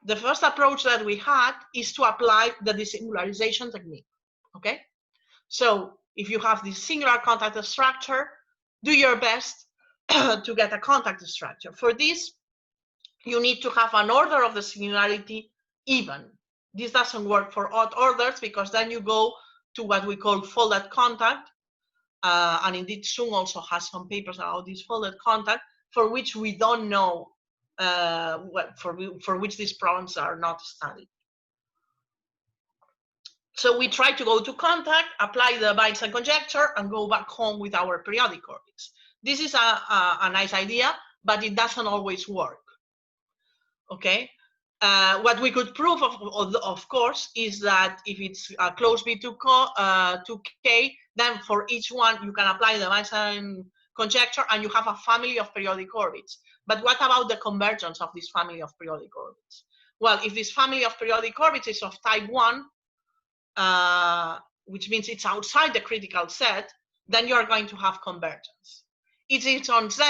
the first approach that we had is to apply the desingularization technique, okay? So if you have this singular contact structure, do your best to get a contact structure. For this, you need to have an order of the singularity even. This doesn't work for odd orders because then you go to what we call folded contact. And indeed, Sung also has some papers about this folded contact for which we don't know, for which these problems are not studied. So we try to go to contact, apply the Weinstein conjecture, and go back home with our periodic orbits. This is a nice idea, but it doesn't always work. Okay. What we could prove, of course, is that if it's close B to K, then for each one you can apply the Weinstein conjecture and you have a family of periodic orbits. But what about the convergence of this family of periodic orbits? Well, if this family of periodic orbits is of type 1, which means it's outside the critical set, then you are going to have convergence. If it's on Z,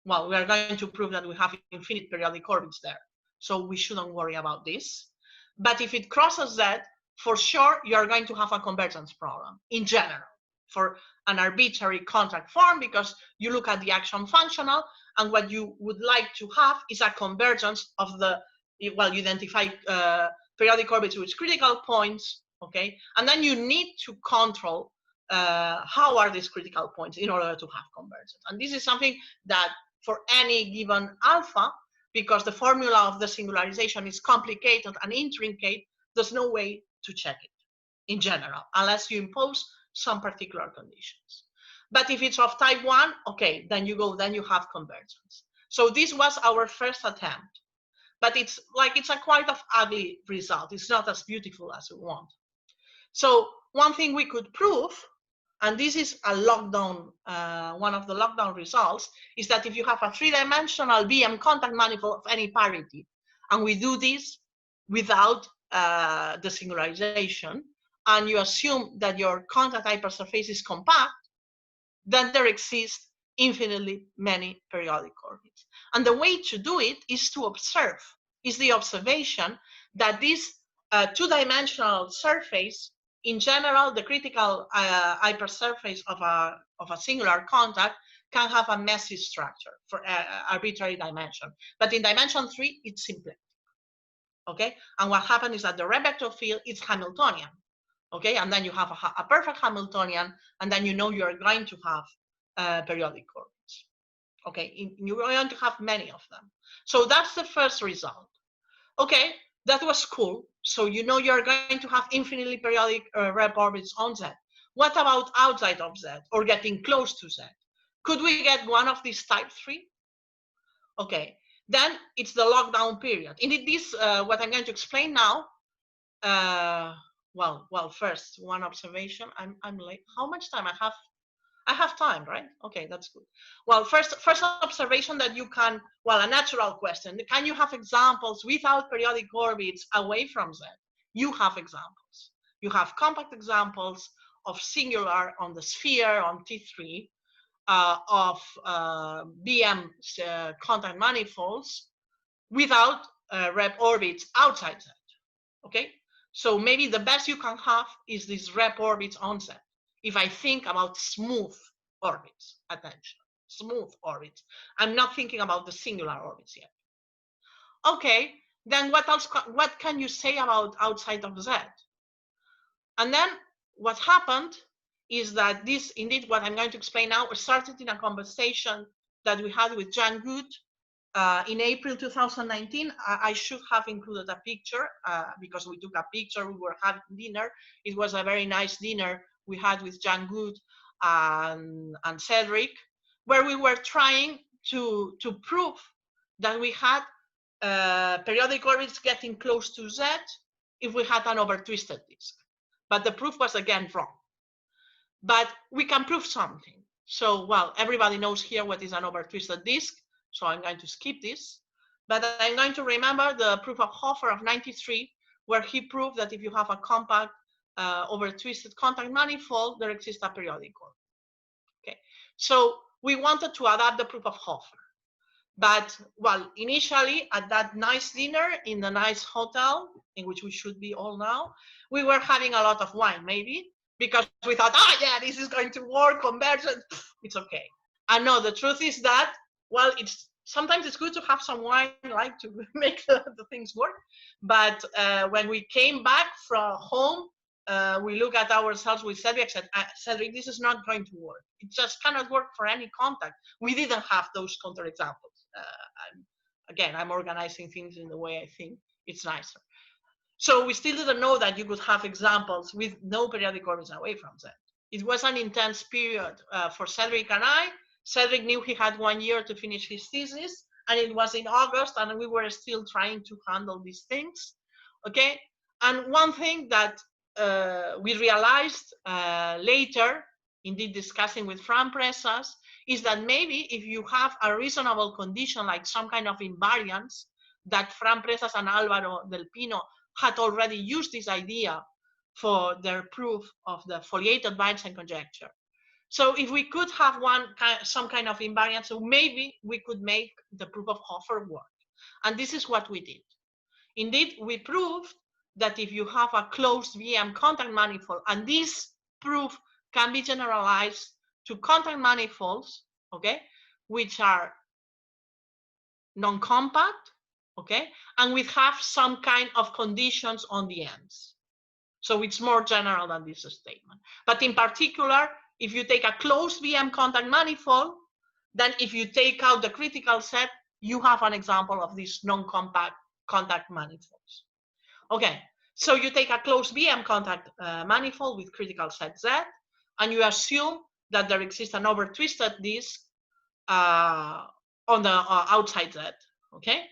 well, we are going to prove that we have infinite periodic orbits there. So we shouldn't worry about this. But if it crosses Z, for sure, you're going to have a convergence problem in general for an arbitrary contract form, because you look at the action functional, and what you would like to have is a convergence of the, well, you identify periodic orbits with critical points, okay? And then you need to control how are these critical points in order to have convergence. And this is something that for any given alpha, because the formula of the singularization is complicated and intricate, there's no way to check it in general, unless you impose some particular conditions. But if it's of type 1, okay, then you have convergence. So this was our first attempt. But it's a quite of ugly result. It's not as beautiful as we want. So one thing we could prove, and this is a lockdown, one of the lockdown results, is that if you have a three-dimensional BM contact manifold of any parity, and we do this without desingularization, and you assume that your contact hypersurface is compact, then there exist infinitely many periodic orbits. And the way to do it is to observe, is the observation that this two-dimensional surface, in general, the critical hypersurface of a singular contact can have a messy structure for arbitrary dimension. But in dimension 3, it's symplectic. Okay? And what happens is that the red vector field is Hamiltonian. Okay? And then you have a perfect Hamiltonian, and then you know you're going to have periodic orbits. Okay? You're going to have many of them. So that's the first result. Okay, that was cool. So you know you're going to have infinitely periodic rep orbits on Z. What about outside of Z or getting close to Z? Could we get one of these type 3? Okay, then it's the lockdown period. Indeed, this, what I'm going to explain now, well, first, one observation. I'm late. How much time I have? I have time, right? Okay, that's good. Well, first observation that you can, well, a natural question. Can you have examples without periodic orbits away from Z? You have examples. You have compact examples of singular on the sphere on T3, of BM contact manifolds without rep orbits outside Z, okay? So maybe the best you can have is these rep orbits on Z. If I think about smooth orbits, attention, smooth orbits. I'm not thinking about the singular orbits yet. Okay, then what else? What can you say about outside of Z? And then what happened is that this, indeed, what I'm going to explain now, started in a conversation that we had with Jan Good in April 2019. I should have included a picture because we took a picture, we were having dinner. It was a very nice dinner we had with Jan Good and Cedric, where we were trying to prove that we had periodic orbits getting close to Z if we had an overtwisted disk. But the proof was again wrong. But we can prove something. So, well, everybody knows here what is an overtwisted disk, so I'm going to skip this. But I'm going to remember the proof of Hofer of 93, where he proved that if you have a compact overtwisted contact manifold, there exists a periodic orbit. Okay, so we wanted to adapt the proof of Hofer. But, well, initially at that nice dinner in the nice hotel, in which we should be all now, we were having a lot of wine, maybe, because we thought, yeah, this is going to work, convergence, it's okay. And no, the truth is that, well, sometimes it's good to have some wine, like, to make the things work. But when we came back from home, we look at ourselves with Cedric, said, Cedric, this is not going to work. It just cannot work for any contact. We didn't have those counterexamples. Again, I'm organizing things in the way I think it's nicer. So we still didn't know that you could have examples with no periodic orbits away from Z. It was an intense period for Cedric and I. Cedric knew he had 1 year to finish his thesis, and it was in August, and we were still trying to handle these things. Okay, and one thing that we realized later, indeed discussing with Fran Presas, is that maybe if you have a reasonable condition, like some kind of invariance, that Fran Presas and Álvaro del Pino had already used this idea for their proof of the foliated Weinstein conjecture. So if we could have some kind of invariance, so maybe we could make the proof of Hofer work. And this is what we did. Indeed, we proved that if you have a closed VM contact manifold, and this proof can be generalized to contact manifolds, okay, which are non-compact, okay, and we have some kind of conditions on the ends. So it's more general than this statement. But in particular, if you take a closed VM contact manifold, then if you take out the critical set, you have an example of these non-compact contact manifolds. Okay, so you take a closed VM contact manifold with critical set Z, and you assume that there exists an overtwisted disk on the outside Z, okay?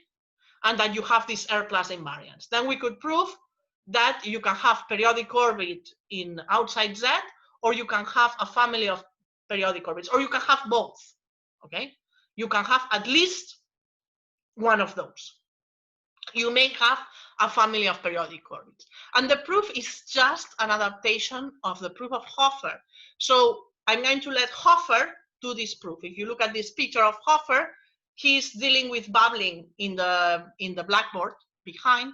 And that you have this R plus invariance. Then we could prove that you can have periodic orbit in outside Z, or you can have a family of periodic orbits, or you can have both, okay? You can have at least one of those. You may have a family of periodic orbits. And the proof is just an adaptation of the proof of Hofer. So I'm going to let Hofer do this proof. If you look at this picture of Hofer, he's dealing with bubbling in the blackboard behind.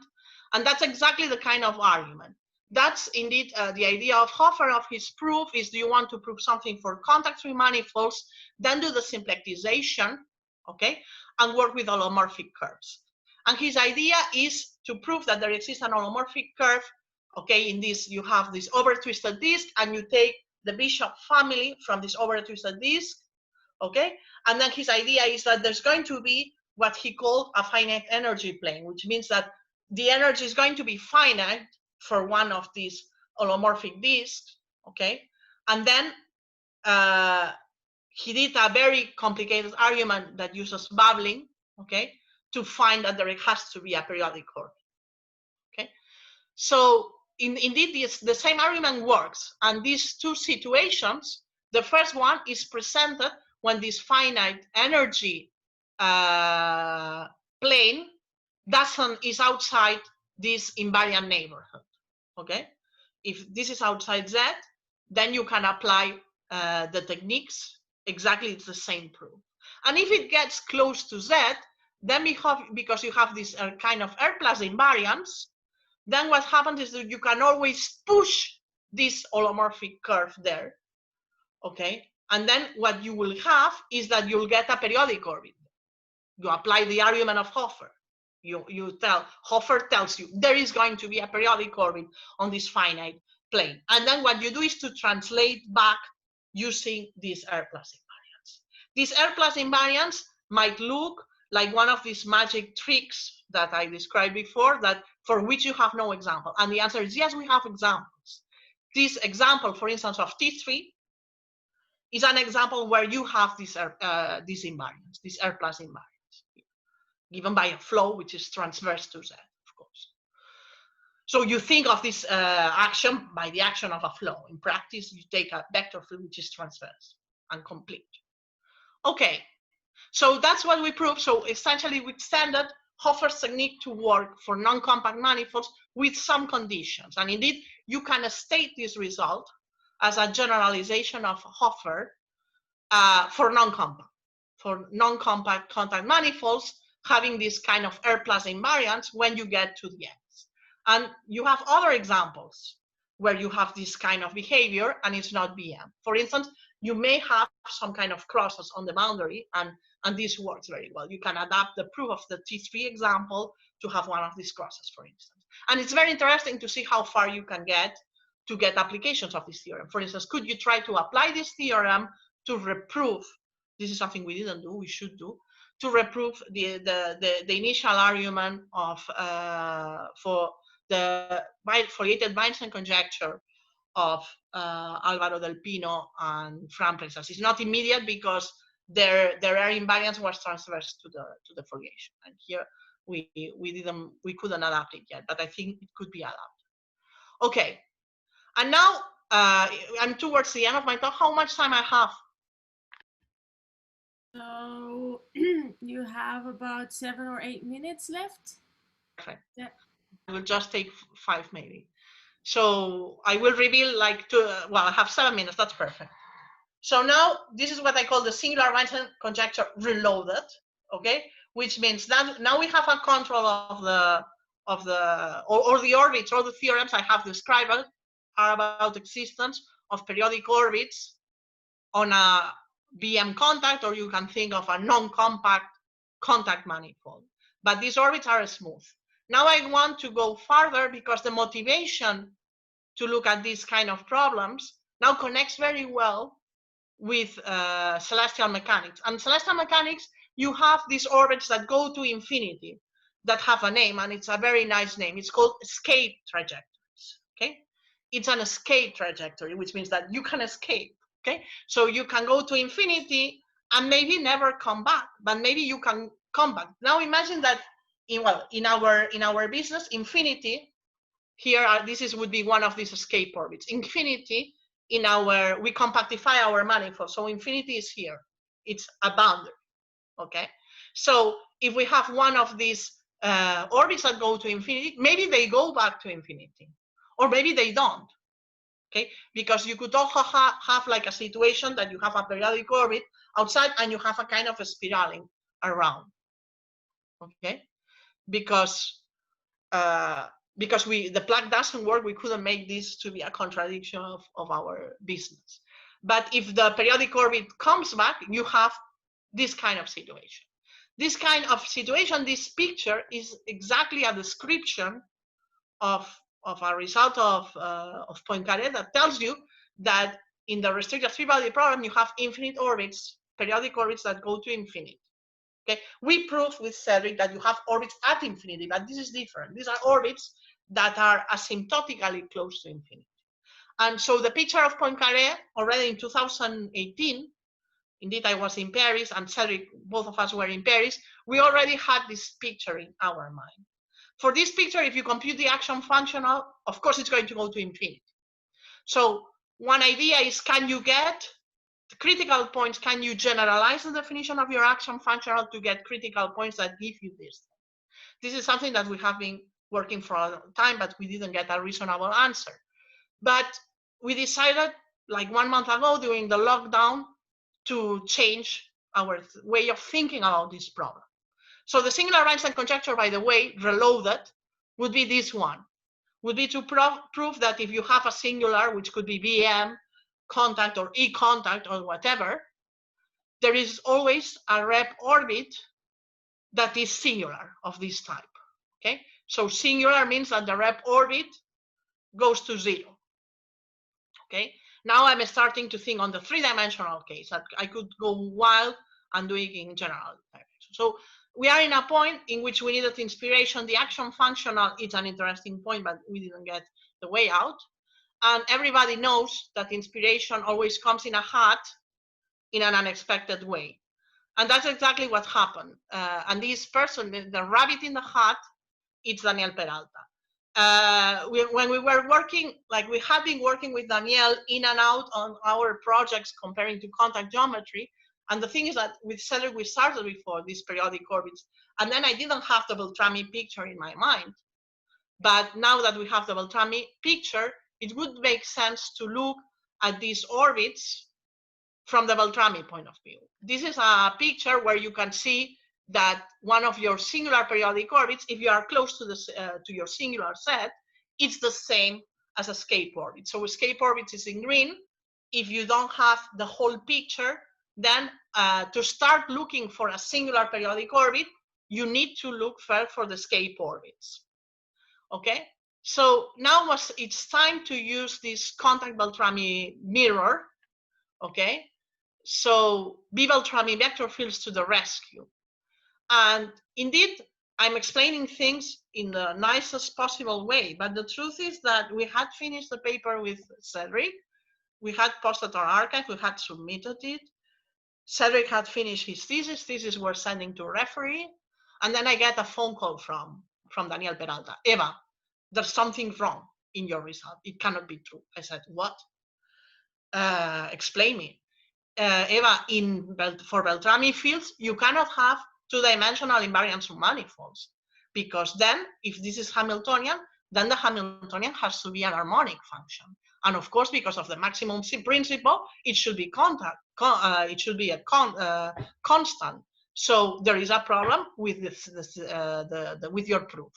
And that's exactly the kind of argument. That's indeed the idea of Hofer of his proof is, do you want to prove something for contact-free manifolds, then do the symplectization, okay, and work with holomorphic curves. And his idea is to prove that there exists an holomorphic curve, okay, in this you have this overtwisted disk, and you take the bishop family from this overtwisted disk, okay, and then his idea is that there's going to be what he called a finite energy plane, which means that the energy is going to be finite for one of these holomorphic disks, okay, and then he did a very complicated argument that uses bubbling, okay, to find that there has to be a periodic orbit, okay. So indeed, the same argument works, and these two situations, the first one is presented when this finite energy plane is outside this invariant neighborhood, okay. If this is outside Z, then you can apply the techniques, exactly it's the same proof. And if it gets close to Z, then we have, because you have this kind of R plus invariance, then what happens is that you can always push this holomorphic curve there, okay? And then what you will have is that you'll get a periodic orbit. You apply the argument of Hofer. Hofer tells you there is going to be a periodic orbit on this finite plane. And then what you do is to translate back using this R plus invariance. This R plus invariance might look like one of these magic tricks that I described before, that for which you have no example. And the answer is yes, we have examples. This example, for instance, of T3 is an example where you have this invariance, this R plus invariance, given by a flow which is transverse to Z, of course. So you think of this action by the action of a flow. In practice, you take a vector field which is transverse and complete. Okay, so that's what we proved. So essentially, we extended Hofer's technique to work for non-compact manifolds with some conditions. And indeed, you can state this result as a generalization of Hofer for non-compact contact manifolds having this kind of R plus invariance when you get to the ends. And you have other examples where you have this kind of behavior and it's not BM. For instance, you may have some kind of crosses on the boundary, and this works very well. You can adapt the proof of the T3 example to have one of these crosses, for instance. And it's very interesting to see how far you can get to get applications of this theorem. For instance, could you try to apply this theorem to reprove, this is something we didn't do, we should do, to reprove the initial argument of for the foliated Weinstein conjecture of Álvaro del Pino and Fran Presas. It's not immediate because their R invariance was transverse to the foliation, and here we couldn't adapt it yet, but I think it could be adapted. Okay, and now I'm towards the end of my talk. How much time I have? So you have about 7 or 8 minutes left. Perfect. Yeah. I will just take 5 maybe. So I will reveal like well, I have 7 minutes. That's perfect. So now this is what I call the singular Weinstein conjecture reloaded. Okay, which means that now we have a control of the orbits. All the theorems I have described are about existence of periodic orbits on a BM contact, or you can think of a non-compact contact manifold. But these orbits are smooth. Now I want to go further because the motivation to look at these kind of problems now connects very well with celestial mechanics. And celestial mechanics, you have these orbits that go to infinity that have a name, and it's a very nice name. It's called escape trajectories. Okay, it's an escape trajectory, which means that you can escape. Okay, so you can go to infinity and maybe never come back, but maybe you can come back. Now imagine that in our business, infinity here would be one of these escape orbits. Infinity we compactify our manifold, so infinity is here. It's a boundary. Okay, so if we have one of these orbits that go to infinity, maybe they go back to infinity, or maybe they don't. Okay, because you could also have like a situation that you have a periodic orbit outside and you have a kind of a spiraling around. Okay, because the plug doesn't work, we couldn't make this to be a contradiction of our business. But if the periodic orbit comes back, you have this kind of situation. This kind of situation, this picture is exactly a description of a result of Poincaré that tells you that in the restricted three-body problem, you have infinite orbits, periodic orbits that go to infinity. Okay, we proved with Cedric that you have orbits at infinity, but this is different. These are orbits that are asymptotically close to infinity. And so the picture of Poincaré already in 2018, indeed I was in Paris and Cedric, both of us were in Paris, we already had this picture in our mind. For this picture, if you compute the action functional, of course it's going to go to infinity. So one idea is, can you get the critical points? Can you generalize the definition of your action functional to get critical points that give you this? This is something that we have been working for a long time, but we didn't get a reasonable answer. But we decided like 1 month ago during the lockdown to change our way of thinking about this problem. So the Desingularizing conjecture, by the way, reloaded, would be this one. Would be to prove that if you have a singular, which could be BM, contact or E-contact or whatever, there is always a rep orbit that is singular of this type. Okay, so singular means that the rep orbit goes to 0. Okay, now I'm starting to think on the three-dimensional case that I could go wild and do it in general direction. So we are in a point in which we needed inspiration. The action functional is an interesting point, but we didn't get the way out. And everybody knows that inspiration always comes in a hat in an unexpected way. And that's exactly what happened. And this person, the rabbit in the hat, it's Daniel Peralta. When we were working, like we had been working with Daniel in and out on our projects comparing to contact geometry. And the thing is that with Cedric, we started before these periodic orbits. And then I didn't have the Beltrami picture in my mind. But now that we have the Beltrami picture, it would make sense to look at these orbits from the Beltrami point of view. This is a picture where you can see that one of your singular periodic orbits, if you are close to your singular set, it's the same as escape orbit. So escape orbit is in green. If you don't have the whole picture, then to start looking for a singular periodic orbit, you need to look first for the escape orbits. Okay, so now it's time to use this contact Beltrami mirror. Okay, so b-Beltrami vector fields to the rescue. And indeed, I'm explaining things in the nicest possible way, but the truth is that we had finished the paper with Cedric, we had posted our archive, we had submitted it, Cedric had finished his thesis we're sending to a referee, and then I get a phone call from Daniel Peralta. Eva, there's something wrong in your result. It cannot be true. I said, what? Explain me. Eva, for Beltrami fields, you cannot have two-dimensional invariance of manifolds, because then, if this is Hamiltonian, then the Hamiltonian has to be an harmonic function. And of course, because of the maximum principle, it should be it should be a constant. So there is a problem with with your proof.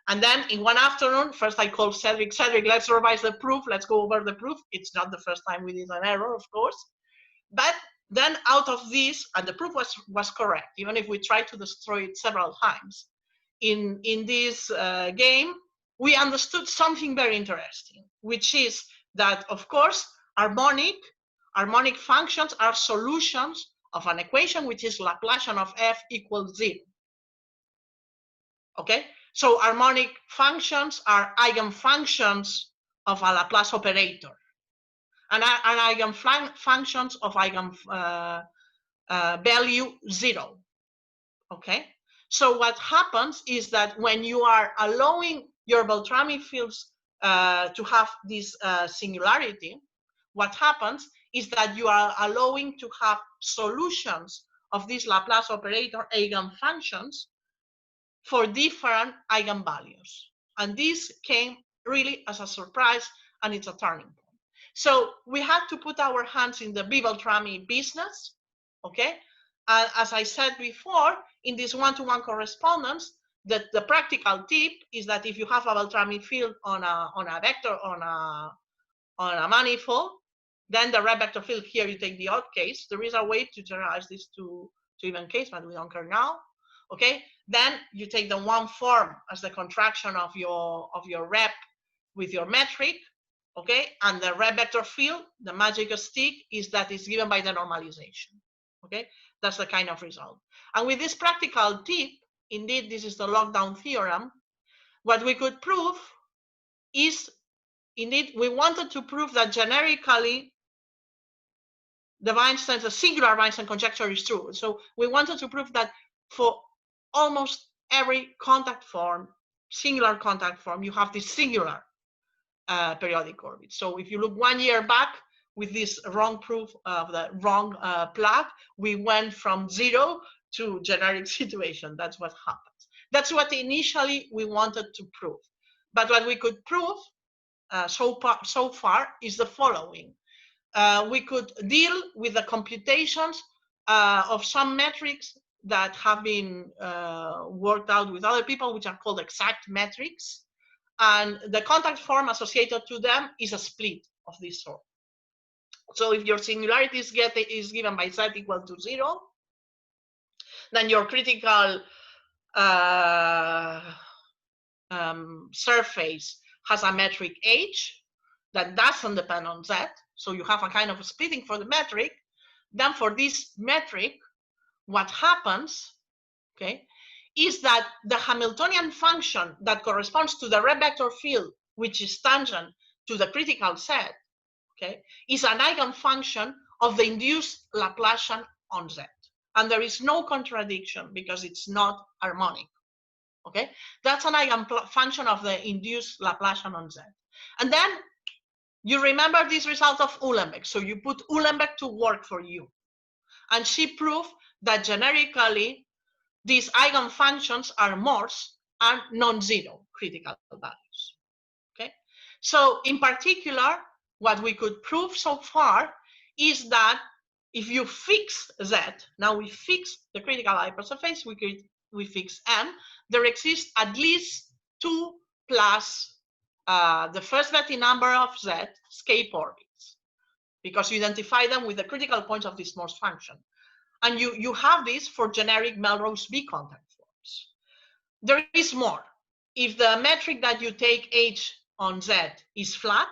And then in one afternoon, first I called Cedric, let's revise the proof, let's go over the proof. It's not the first time we did an error, of course. But then out of this, and the proof was correct, even if we tried to destroy it several times. In this game, we understood something very interesting, which is that, of course, harmonic functions are solutions of an equation which is Laplacian of f equals 0. Okay? So harmonic functions are eigenfunctions of a Laplace operator, and eigenfunctions of value 0. Okay, so what happens is that when you are allowing your Beltrami fields to have this singularity, what happens is that you are allowing to have solutions of these Laplace operator eigenfunctions for different eigenvalues. And this came really as a surprise, and it's a turning point. So we had to put our hands in the b-Beltrami business, okay? And as I said before, in this one-to-one correspondence, the practical tip is that if you have a Beltrami field on a vector, on a manifold, then the red vector field here, you take the odd case. There is a way to generalize this to even case, but we don't care now. Okay, then you take the one form as the contraction of your rep with your metric. Okay, and the red vector field, the magic stick is that it's given by the normalization. Okay, that's the kind of result. And with this practical tip, indeed, this is the lockdown theorem. What we could prove is, indeed, we wanted to prove that generically the singular Weinstein conjecture is true. So we wanted to prove that for almost every contact form, singular contact form, you have this singular periodic orbit. So if you look 1 year back with this wrong proof of the wrong plug, we went from 0 to generic situation. That's what happens. That's what initially we wanted to prove. But what we could prove so far is the following. We could deal with the computations of some metrics that have been worked out with other people, which are called exact metrics. And the contact form associated to them is a split of this sort. So if your singularity is given by z equal to 0, then your critical surface has a metric h that doesn't depend on z. So you have a kind of a splitting for the metric. Then for this metric, what happens, okay, is that the Hamiltonian function that corresponds to the red vector field, which is tangent to the critical set, okay, is an eigenfunction of the induced Laplacian on Z. And there is no contradiction because it's not harmonic. Okay, that's an eigenfunction of the induced Laplacian on Z. And then you remember this result of Uhlenbeck. So you put Uhlenbeck to work for you. And she proved that generically, these eigenfunctions are Morse and non-zero critical values. Okay, so in particular, what we could prove so far is that if you fix Z, now we fix the critical hypersurface, we fix M, there exists at least 2 plus the first Betti number of Z escape orbits, because you identify them with the critical points of this Morse function. And you have this for generic Melrose B contact forms. There is more. If the metric that you take H on Z is flat,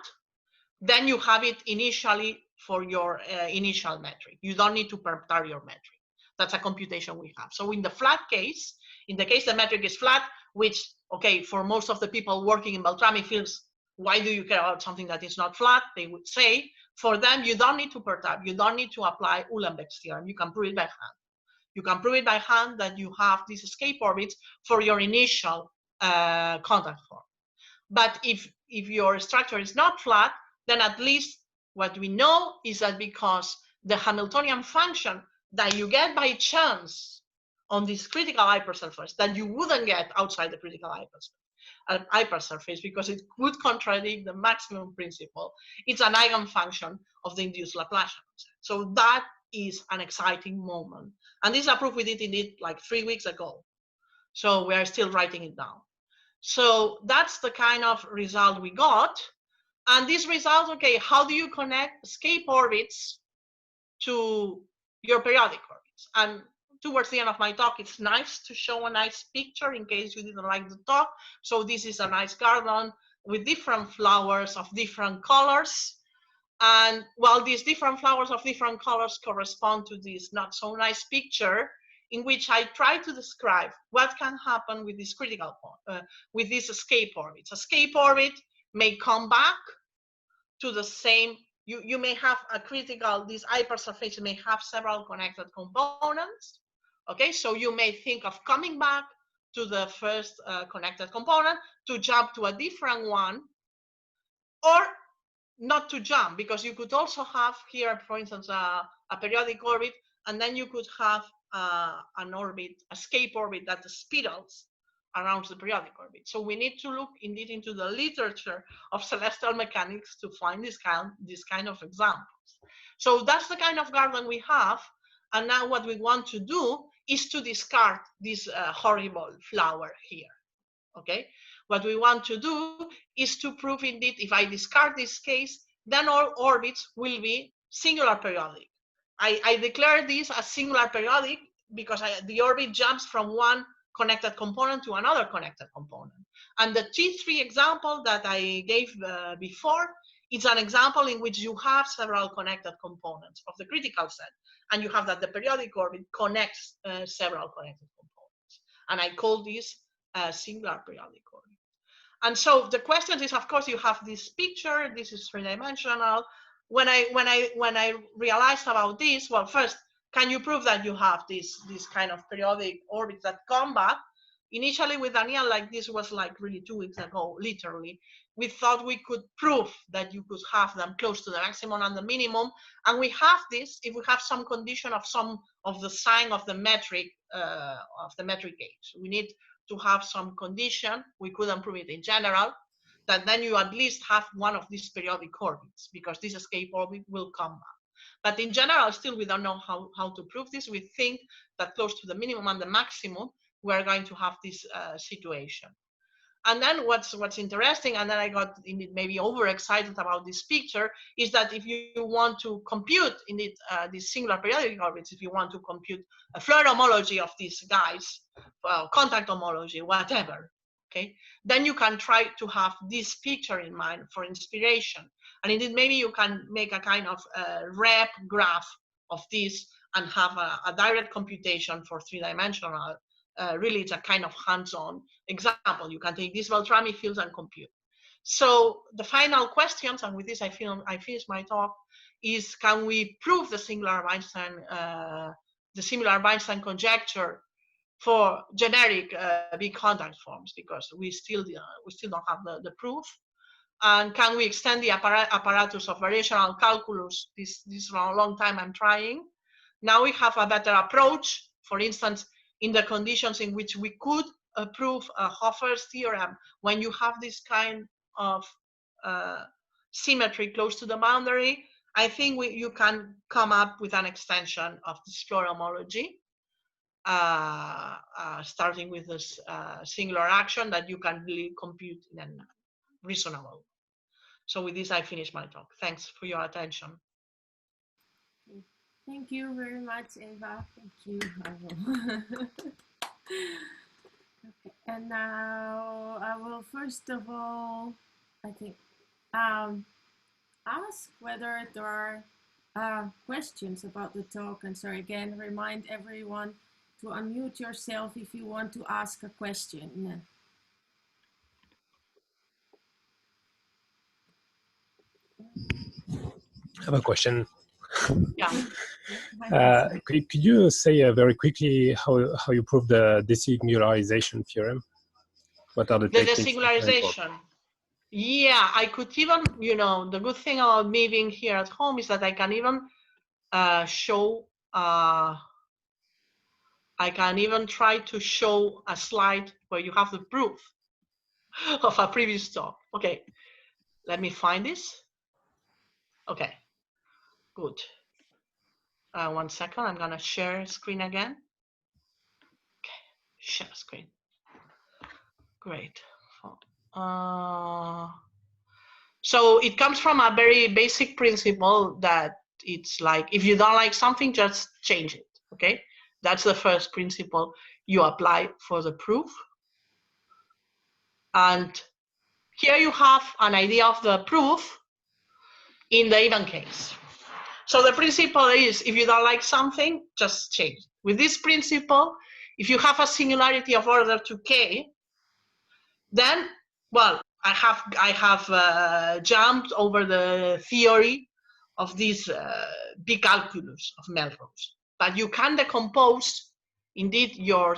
then you have it initially for your initial metric. You don't need to perturb your metric. That's a computation we have. So in the flat case, in the case the metric is flat, which, okay, for most of the people working in Beltrami fields, why do you care about something that is not flat? They would say, for them, you don't need to perturb. You don't need to apply Uhlenbeck's theorem. You can prove it by hand. You can prove it by hand that you have these escape orbits for your initial contact form. But if your structure is not flat, then at least what we know is that because the Hamiltonian function that you get by chance on this critical hypersurface that you wouldn't get outside the critical hypersurface because it would contradict the maximum principle, it's an eigenfunction of the induced Laplacian. So that is an exciting moment. And this is a proof we did indeed like 3 weeks ago. So we are still writing it down. So that's the kind of result we got. And this result, okay, how do you connect escape orbits to your periodic orbits? And towards the end of my talk, it's nice to show a nice picture in case you didn't like the talk. So this is a nice garden with different flowers of different colors. And while these different flowers of different colors correspond to this not so nice picture, in which I try to describe what can happen with this critical point, with these escape orbits. Escape orbit may come back to the same, you may have a critical, this hypersurface may have several connected components. Okay, so you may think of coming back to the first connected component to jump to a different one, or not to jump, because you could also have here, for instance, a periodic orbit, and then you could have an orbit, escape orbit that spirals around the periodic orbit. So we need to look indeed into the literature of celestial mechanics to find this kind of examples. So that's the kind of garden we have. And now what we want to do is to discard this horrible flower here. Okay, what we want to do is to prove indeed, if I discard this case, then all orbits will be singular periodic. I declare this as singular periodic because the orbit jumps from one connected component to another connected component. And the T3 example that I gave before is an example in which you have several connected components of the critical set, and you have that the periodic orbit connects several connected components. And I call this singular periodic orbit. And so the question is, of course, you have this picture. This is three-dimensional. When I realized about this, well, first, can you prove that you have this kind of periodic orbits that come back? Initially with Daniel, like this was like really 2 weeks ago, literally, we thought we could prove that you could have them close to the maximum and the minimum. And we have this if we have some condition of some of the sign of the metric gauge. We need to have some condition. We couldn't prove it in general, that then you at least have one of these periodic orbits, because this escape orbit will come back. But in general, still, we don't know how to prove this. We think that close to the minimum and the maximum, we're going to have this situation. And then what's interesting, and then I got maybe overexcited about this picture, is that if you want to compute indeed these singular periodic orbits, if you want to compute a Floer homology of these guys, well, contact homology, whatever, okay, then you can try to have this picture in mind for inspiration. And indeed, maybe you can make a kind of rep graph of this and have a direct computation for three-dimensional. Really, it's a kind of hands-on example. You can take these Beltrami fields and compute. So the final questions, and with this I finish my talk, is can we prove the singular Weinstein conjecture for generic big contact forms, because we still don't have the proof. And can we extend the apparatus of variational calculus? This long time I'm trying. Now we have a better approach. For instance, in the conditions in which we could prove Hofer's theorem, when you have this kind of symmetry close to the boundary, I think you can come up with an extension of this Floer homology, starting with this singular action that you can really compute in a reasonable way. So with this, I finish my talk. Thanks for your attention. Thank you very much, Eva. Thank you. Okay. And now I will first of all, I think, ask whether there are questions about the talk. And so again, remind everyone to unmute yourself if you want to ask a question. I have a question. Yeah. Could you say very quickly how you prove the desingularization theorem? What are the techniques? Desingularization. Yeah, I could even, the good thing about me being here at home is that I can even show, I can even try to show a slide where you have the proof of a previous talk. Okay, let me find this. Okay, good. 1 second, I'm gonna share screen again. Okay, share screen. Great. So it comes from a very basic principle that it's like, if you don't like something, just change it, okay? That's the first principle you apply for the proof. And here you have an idea of the proof in the even case. So the principle is, if you don't like something, just change it. With this principle, if you have a singularity of order 2k, then, well, I have jumped over the theory of this big calculus of Melrose, but you can decompose indeed your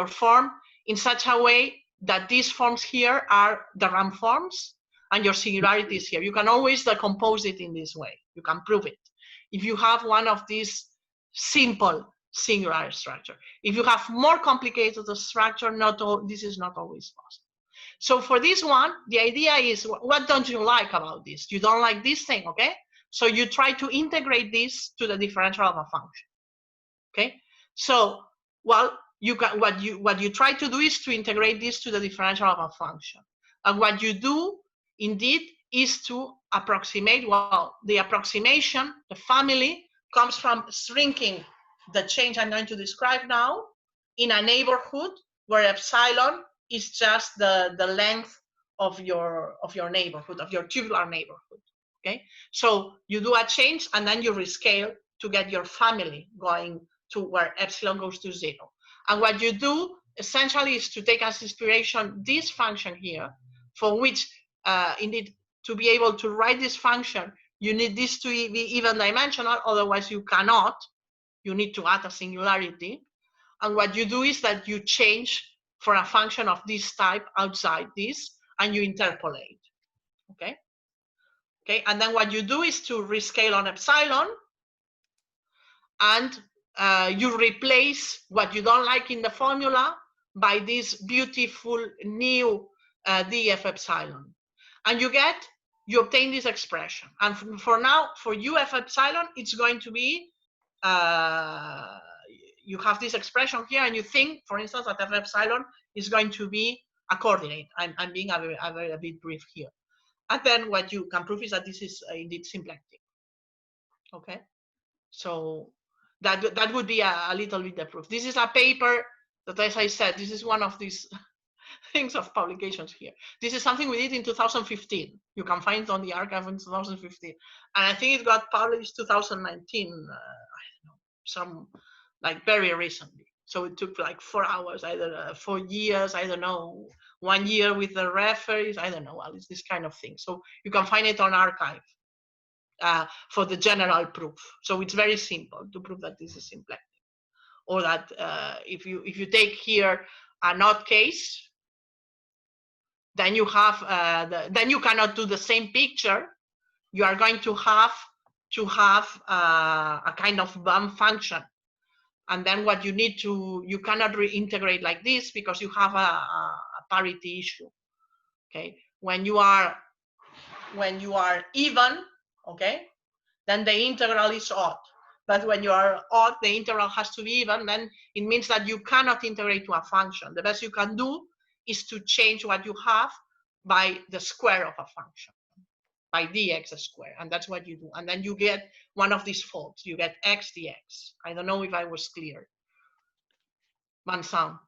form in such a way that these forms here are the ramp forms and your singularities here. You can always decompose it in this way. You can prove it. If you have one of these simple singular structure. If you have more complicated structure, this is not always possible. So for this one, the idea is, what don't you like about this? You don't like this thing, okay? So you try to integrate this to the differential of a function, okay? So, well, what you try to do is to integrate this to the differential of a function. And what you do, indeed, is to approximate, well, the approximation, the family, comes from shrinking the change I'm going to describe now in a neighborhood where epsilon is just the length of your neighborhood, of your tubular neighborhood, okay? So you do a change and then you rescale to get your family going to where epsilon goes to 0. And what you do essentially is to take as inspiration this function here, for which indeed to be able to write this function, you need this to be even dimensional, otherwise you cannot. You need to add a singularity. And what you do is that you change for a function of this type outside this, and you interpolate, okay? Okay, and then what you do is to rescale on epsilon, and you replace what you don't like in the formula by this beautiful new df epsilon. And you obtain this expression. And for now, for uf epsilon, it's going to be, you have this expression here, and you think, for instance, that f epsilon is going to be a coordinate. I'm being a bit brief here. And then what you can prove is that this is indeed symplectic. Okay, so that would be a little bit the proof. This is a paper that, as I said, this is one of these things of publications here. This is something we did in 2015. You can find it on the archive in 2015, and I think it got published 2019. I don't know, some like very recently. So it took like 4 hours, either 4 years, I don't know, 1 year with the referees, I don't know. Well, it's this kind of thing. So you can find it on archive for the general proof. So it's very simple to prove that this is symplectic, or that if you take here a not case, then you have then you cannot do the same picture. You are going to have a kind of bump function, and then what you need to, you cannot reintegrate like this because you have a parity issue. Okay, when you are even, okay, then the integral is odd. But when you are odd, the integral has to be even. Then it means that you cannot integrate to a function. The best you can do is to change what you have by the square of a function, by dx squared, and that's what you do. And then you get one of these folds. You get x dx. I don't know if I was clear. Mansan.